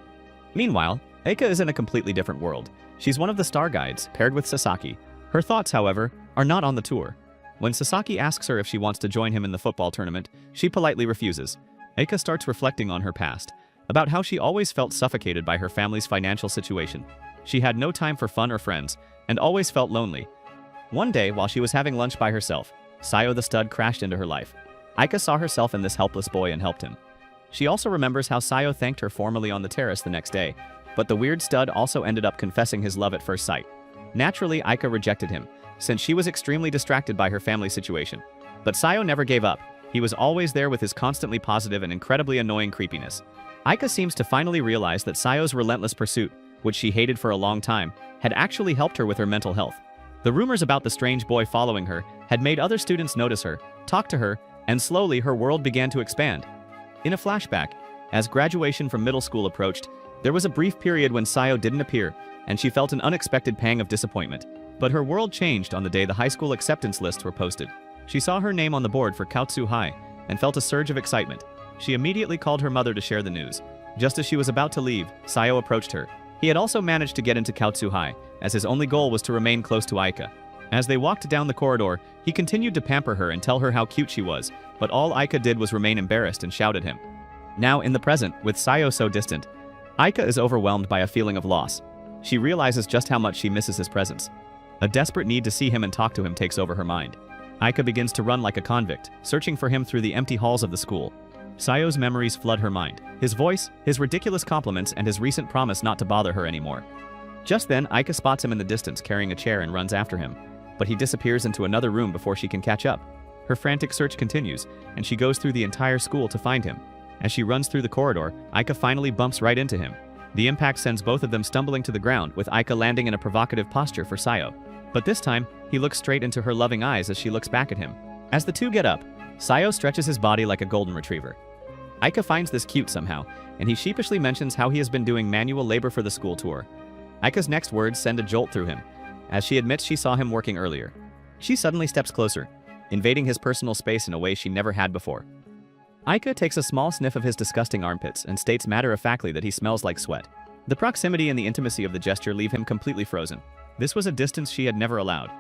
Meanwhile, Eika is in a completely different world. She's one of the star guides, paired with Sasaki. Her thoughts, however, are not on the tour. When Sasaki asks her if she wants to join him in the football tournament, she politely refuses. Eika starts reflecting on her past, about how she always felt suffocated by her family's financial situation. She had no time for fun or friends, and always felt lonely. One day, while she was having lunch by herself, Sayo the stud crashed into her life. Aika saw herself in this helpless boy and helped him. She also remembers how Sayo thanked her formally on the terrace the next day, but the weird stud also ended up confessing his love at first sight. Naturally, Aika rejected him, since she was extremely distracted by her family situation. But Sayo never gave up. He was always there with his constantly positive and incredibly annoying creepiness. Aika seems to finally realize that Sayo's relentless pursuit, which she hated for a long time, had actually helped her with her mental health. The rumors about the strange boy following her had made other students notice her, talk to her, and slowly her world began to expand. In a flashback, as graduation from middle school approached, there was a brief period when Sayo didn't appear, and she felt an unexpected pang of disappointment. But her world changed on the day the high school acceptance lists were posted. She saw her name on the board for Kaotsu High and felt a surge of excitement. She immediately called her mother to share the news. Just as she was about to leave, Sayo approached her. He had also managed to get into Kaotsu High, as his only goal was to remain close to Aika. As they walked down the corridor, he continued to pamper her and tell her how cute she was, but all Aika did was remain embarrassed and shout at him. Now, in the present, with Sayo so distant, Aika is overwhelmed by a feeling of loss. She realizes just how much she misses his presence. A desperate need to see him and talk to him takes over her mind. Aika begins to run like a convict, searching for him through the empty halls of the school. Sayo's memories flood her mind. His voice, his ridiculous compliments, and his recent promise not to bother her anymore. Just then, Aika spots him in the distance carrying a chair and runs after him, but he disappears into another room before she can catch up. Her frantic search continues, and she goes through the entire school to find him. As she runs through the corridor, Aika finally bumps right into him. The impact sends both of them stumbling to the ground, with Aika landing in a provocative posture for Sayo. But this time, he looks straight into her loving eyes as she looks back at him. As the two get up, Sayo stretches his body like a golden retriever. Aika finds this cute somehow, and he sheepishly mentions how he has been doing manual labor for the school tour. Aika's next words send a jolt through him, as she admits she saw him working earlier. She suddenly steps closer, invading his personal space in a way she never had before. Aika takes a small sniff of his disgusting armpits and states matter-of-factly that he smells like sweat. The proximity and the intimacy of the gesture leave him completely frozen. This was a distance she had never allowed.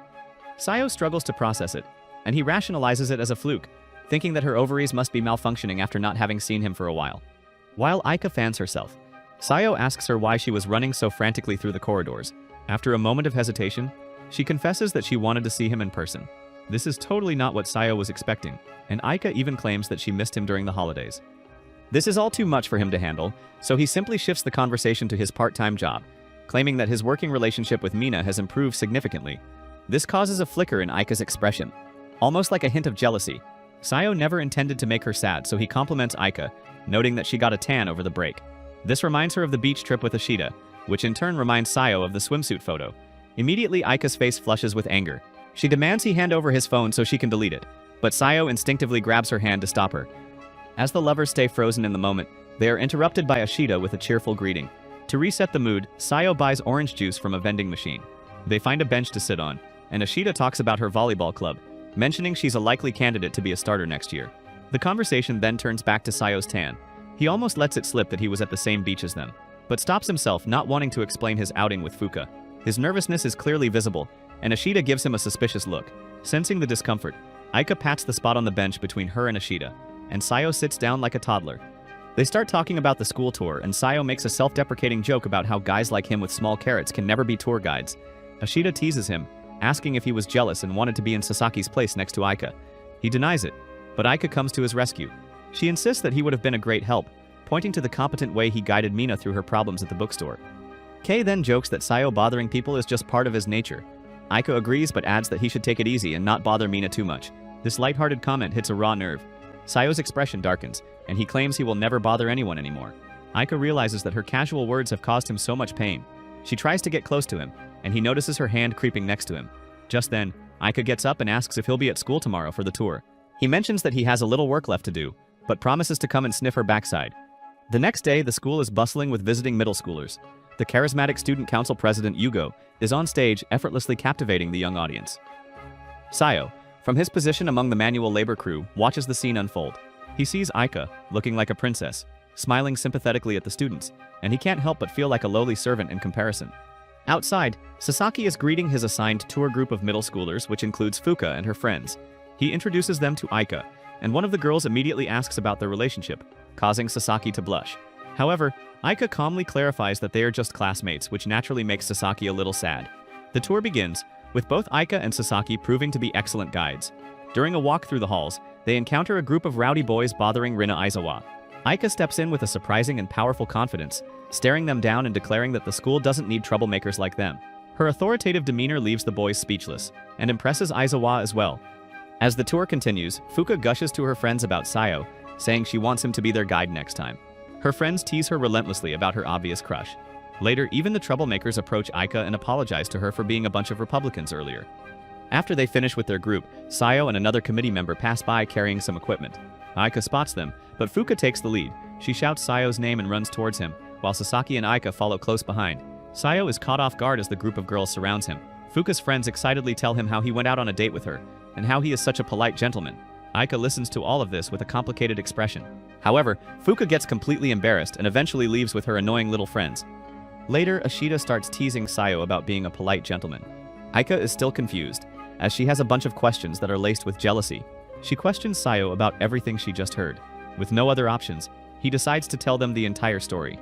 Sayo struggles to process it, and he rationalizes it as a fluke, thinking that her ovaries must be malfunctioning after not having seen him for a while. While Aika fans herself, Sayo asks her why she was running so frantically through the corridors. After a moment of hesitation, she confesses that she wanted to see him in person. This is totally not what Sayo was expecting, and Aika even claims that she missed him during the holidays. This is all too much for him to handle, so he simply shifts the conversation to his part-time job, claiming that his working relationship with Mina has improved significantly. This causes a flicker in Aika's expression, almost like a hint of jealousy. Sayo never intended to make her sad, so he compliments Aika, noting that she got a tan over the break. This reminds her of the beach trip with Ashita, which in turn reminds Sayo of the swimsuit photo. Immediately, Aika's face flushes with anger. She demands he hand over his phone so she can delete it, but Sayo instinctively grabs her hand to stop her. As the lovers stay frozen in the moment, they are interrupted by Ashita with a cheerful greeting. To reset the mood, Sayo buys orange juice from a vending machine. They find a bench to sit on, and Ashita talks about her volleyball club, mentioning she's a likely candidate to be a starter next year. The conversation then turns back to Sayo's tan. He almost lets it slip that he was at the same beach as them, but stops himself, not wanting to explain his outing with Fuka. His nervousness is clearly visible, and Ashita gives him a suspicious look. Sensing the discomfort, Aika pats the spot on the bench between her and Ashita, and Sayo sits down like a toddler. They start talking about the school tour, and Sayo makes a self-deprecating joke about how guys like him with small carrots can never be tour guides. Ashita teases him, asking if he was jealous and wanted to be in Sasaki's place next to Aika. He denies it, but Aika comes to his rescue. She insists that he would have been a great help, pointing to the competent way he guided Mina through her problems at the bookstore. Kei then jokes that Sayo bothering people is just part of his nature. Aika agrees but adds that he should take it easy and not bother Mina too much. This lighthearted comment hits a raw nerve. Sayo's expression darkens, and he claims he will never bother anyone anymore. Aika realizes that her casual words have caused him so much pain. She tries to get close to him, and he notices her hand creeping next to him. Just then, Aika gets up and asks if he'll be at school tomorrow for the tour. He mentions that he has a little work left to do, but promises to come and sniff her backside. The next day, the school is bustling with visiting middle schoolers. The charismatic student council president Yugo is on stage, effortlessly captivating the young audience. Sayo, from his position among the manual labor crew, watches the scene unfold. He sees Aika, looking like a princess, smiling sympathetically at the students, and he can't help but feel like a lowly servant in comparison. Outside, Sasaki is greeting his assigned tour group of middle schoolers, which includes Fuka and her friends. He introduces them to Aika, and one of the girls immediately asks about their relationship, causing Sasaki to blush. However, Aika calmly clarifies that they are just classmates, which naturally makes Sasaki a little sad. The tour begins, with both Aika and Sasaki proving to be excellent guides. During a walk through the halls, they encounter a group of rowdy boys bothering Rina Aizawa. Aika steps in with a surprising and powerful confidence, staring them down and declaring that the school doesn't need troublemakers like them. Her authoritative demeanor leaves the boys speechless, and impresses Aizawa as well. As the tour continues, Fuka gushes to her friends about Sayo, saying she wants him to be their guide next time. Her friends tease her relentlessly about her obvious crush. Later, even the troublemakers approach Aika and apologize to her for being a bunch of Republicans earlier. After they finish with their group, Sayo and another committee member pass by carrying some equipment. Aika spots them, but Fuka takes the lead. She shouts Sayo's name and runs towards him, while Sasaki and Aika follow close behind. Sayo is caught off guard as the group of girls surrounds him. Fuka's friends excitedly tell him how he went out on a date with her, and how he is such a polite gentleman. Aika listens to all of this with a complicated expression. However, Fuka gets completely embarrassed and eventually leaves with her annoying little friends. Later, Ashita starts teasing Sayo about being a polite gentleman. Aika is still confused, as she has a bunch of questions that are laced with jealousy. She questions Sayo about everything she just heard. With no other options, he decides to tell them the entire story.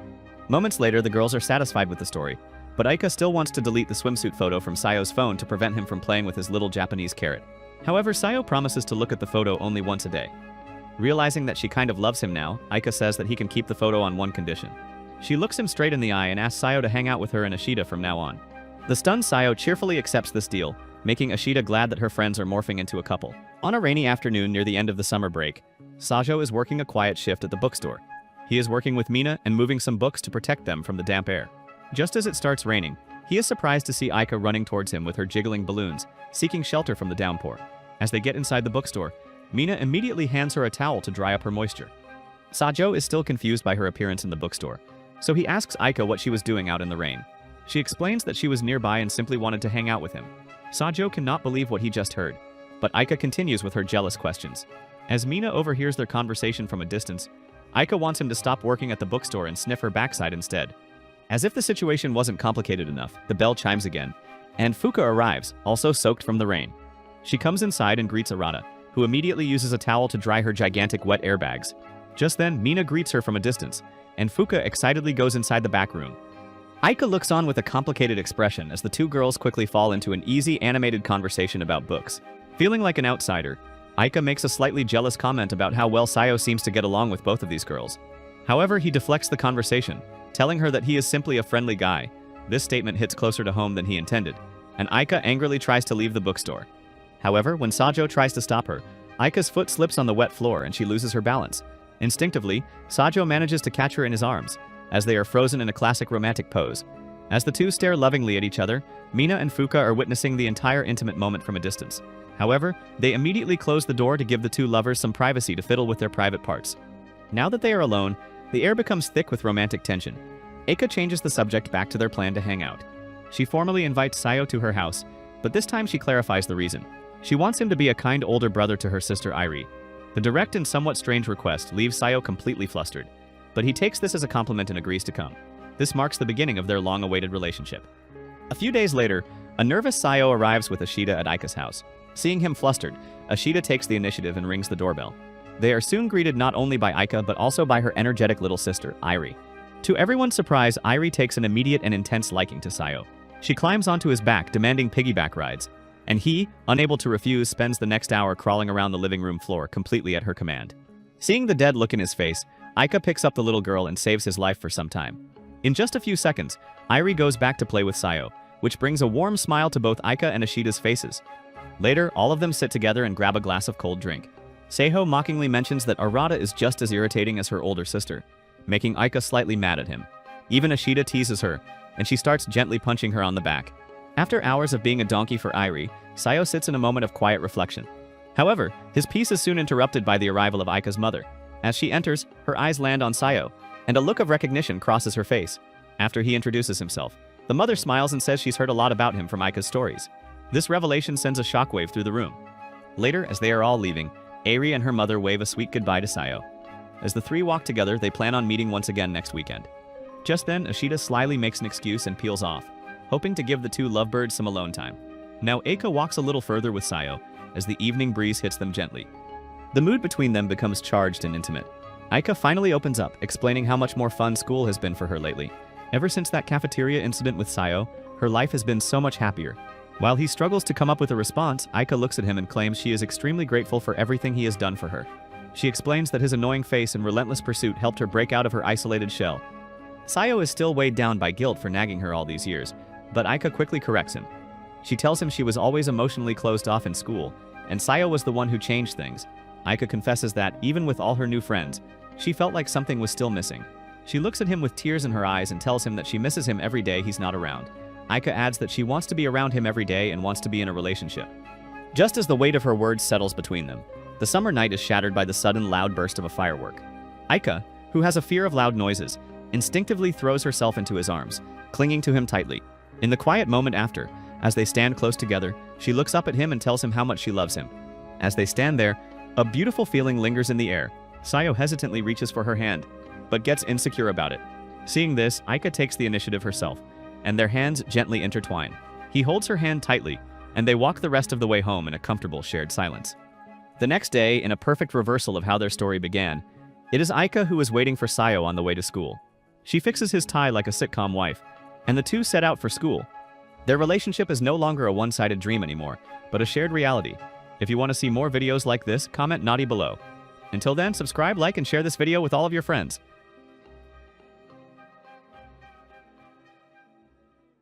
Moments later, the girls are satisfied with the story, but Aika still wants to delete the swimsuit photo from Sayo's phone to prevent him from playing with his little Japanese carrot. However, Sayo promises to look at the photo only once a day. Realizing that she kind of loves him now, Aika says that he can keep the photo on one condition. She looks him straight in the eye and asks Sayo to hang out with her and Ashita from now on. The stunned Sayo cheerfully accepts this deal, making Ashita glad that her friends are morphing into a couple. On a rainy afternoon near the end of the summer break, Sajo is working a quiet shift at the bookstore. He is working with Mina and moving some books to protect them from the damp air. Just as it starts raining, he is surprised to see Aika running towards him with her jiggling balloons, seeking shelter from the downpour. As they get inside the bookstore, Mina immediately hands her a towel to dry up her moisture. Sajo is still confused by her appearance in the bookstore, so he asks Aika what she was doing out in the rain. She explains that she was nearby and simply wanted to hang out with him. Sajo cannot believe what he just heard, but Aika continues with her jealous questions. As Mina overhears their conversation from a distance, Aika wants him to stop working at the bookstore and sniff her backside instead. As if the situation wasn't complicated enough, the bell chimes again, and Fuka arrives, also soaked from the rain. She comes inside and greets Arata, who immediately uses a towel to dry her gigantic wet airbags. Just then, Mina greets her from a distance, and Fuka excitedly goes inside the back room. Aika looks on with a complicated expression as the two girls quickly fall into an easy animated conversation about books. Feeling like an outsider, Aika makes a slightly jealous comment about how well Sayo seems to get along with both of these girls. However, he deflects the conversation, telling her that he is simply a friendly guy. This statement hits closer to home than he intended, and Aika angrily tries to leave the bookstore. However, when Sajo tries to stop her, Aika's foot slips on the wet floor and she loses her balance. Instinctively, Sajo manages to catch her in his arms, as they are frozen in a classic romantic pose. As the two stare lovingly at each other, Mina and Fuka are witnessing the entire intimate moment from a distance. However, they immediately close the door to give the two lovers some privacy to fiddle with their private parts. Now that they are alone, the air becomes thick with romantic tension. Aika changes the subject back to their plan to hang out. She formally invites Sayo to her house, but this time she clarifies the reason. She wants him to be a kind older brother to her sister Irie. The direct and somewhat strange request leaves Sayo completely flustered, but he takes this as a compliment and agrees to come. This marks the beginning of their long-awaited relationship. A few days later, a nervous Sayo arrives with Ashita at Aika's house. Seeing him flustered, Ashita takes the initiative and rings the doorbell. They are soon greeted not only by Aika but also by her energetic little sister, Irie. To everyone's surprise, Irie takes an immediate and intense liking to Sayo. She climbs onto his back, demanding piggyback rides, and he, unable to refuse, spends the next hour crawling around the living room floor completely at her command. Seeing the dead look in his face, Aika picks up the little girl and saves his life for some time. In just a few seconds, Irie goes back to play with Sayo, which brings a warm smile to both Aika and Ashita's faces. Later, all of them sit together and grab a glass of cold drink. Seiho mockingly mentions that Arata is just as irritating as her older sister, making Aika slightly mad at him. Even Ashita teases her, and she starts gently punching her on the back. After hours of being a donkey for Irie, Sayo sits in a moment of quiet reflection. However, his peace is soon interrupted by the arrival of Aika's mother. As she enters, her eyes land on Sayo, and a look of recognition crosses her face. After he introduces himself, the mother smiles and says she's heard a lot about him from Aika's stories. This revelation sends a shockwave through the room. Later, as they are all leaving, Airi and her mother wave a sweet goodbye to Sayo. As the three walk together, they plan on meeting once again next weekend. Just then, Ashita slyly makes an excuse and peels off, hoping to give the two lovebirds some alone time. Now Aika walks a little further with Sayo, as the evening breeze hits them gently. The mood between them becomes charged and intimate. Aika finally opens up, explaining how much more fun school has been for her lately. Ever since that cafeteria incident with Sayo, her life has been so much happier. While he struggles to come up with a response, Aika looks at him and claims she is extremely grateful for everything he has done for her. She explains that his annoying face and relentless pursuit helped her break out of her isolated shell. Sayo is still weighed down by guilt for nagging her all these years, but Aika quickly corrects him. She tells him she was always emotionally closed off in school, and Sayo was the one who changed things. Aika confesses that, even with all her new friends, she felt like something was still missing. She looks at him with tears in her eyes and tells him that she misses him every day he's not around. Aika adds that she wants to be around him every day and wants to be in a relationship. Just as the weight of her words settles between them, the summer night is shattered by the sudden loud burst of a firework. Aika, who has a fear of loud noises, instinctively throws herself into his arms, clinging to him tightly. In the quiet moment after, as they stand close together, she looks up at him and tells him how much she loves him. As they stand there, a beautiful feeling lingers in the air. Sayo hesitantly reaches for her hand, but gets insecure about it. Seeing this, Aika takes the initiative herself, and their hands gently intertwine. He holds her hand tightly, and they walk the rest of the way home in a comfortable shared silence. The next day, in a perfect reversal of how their story began, it is Aika who is waiting for Sayo on the way to school. She fixes his tie like a sitcom wife, and the two set out for school. Their relationship is no longer a one-sided dream anymore, but a shared reality. If you want to see more videos like this, comment naughty below. Until then, subscribe, like, and share this video with all of your friends.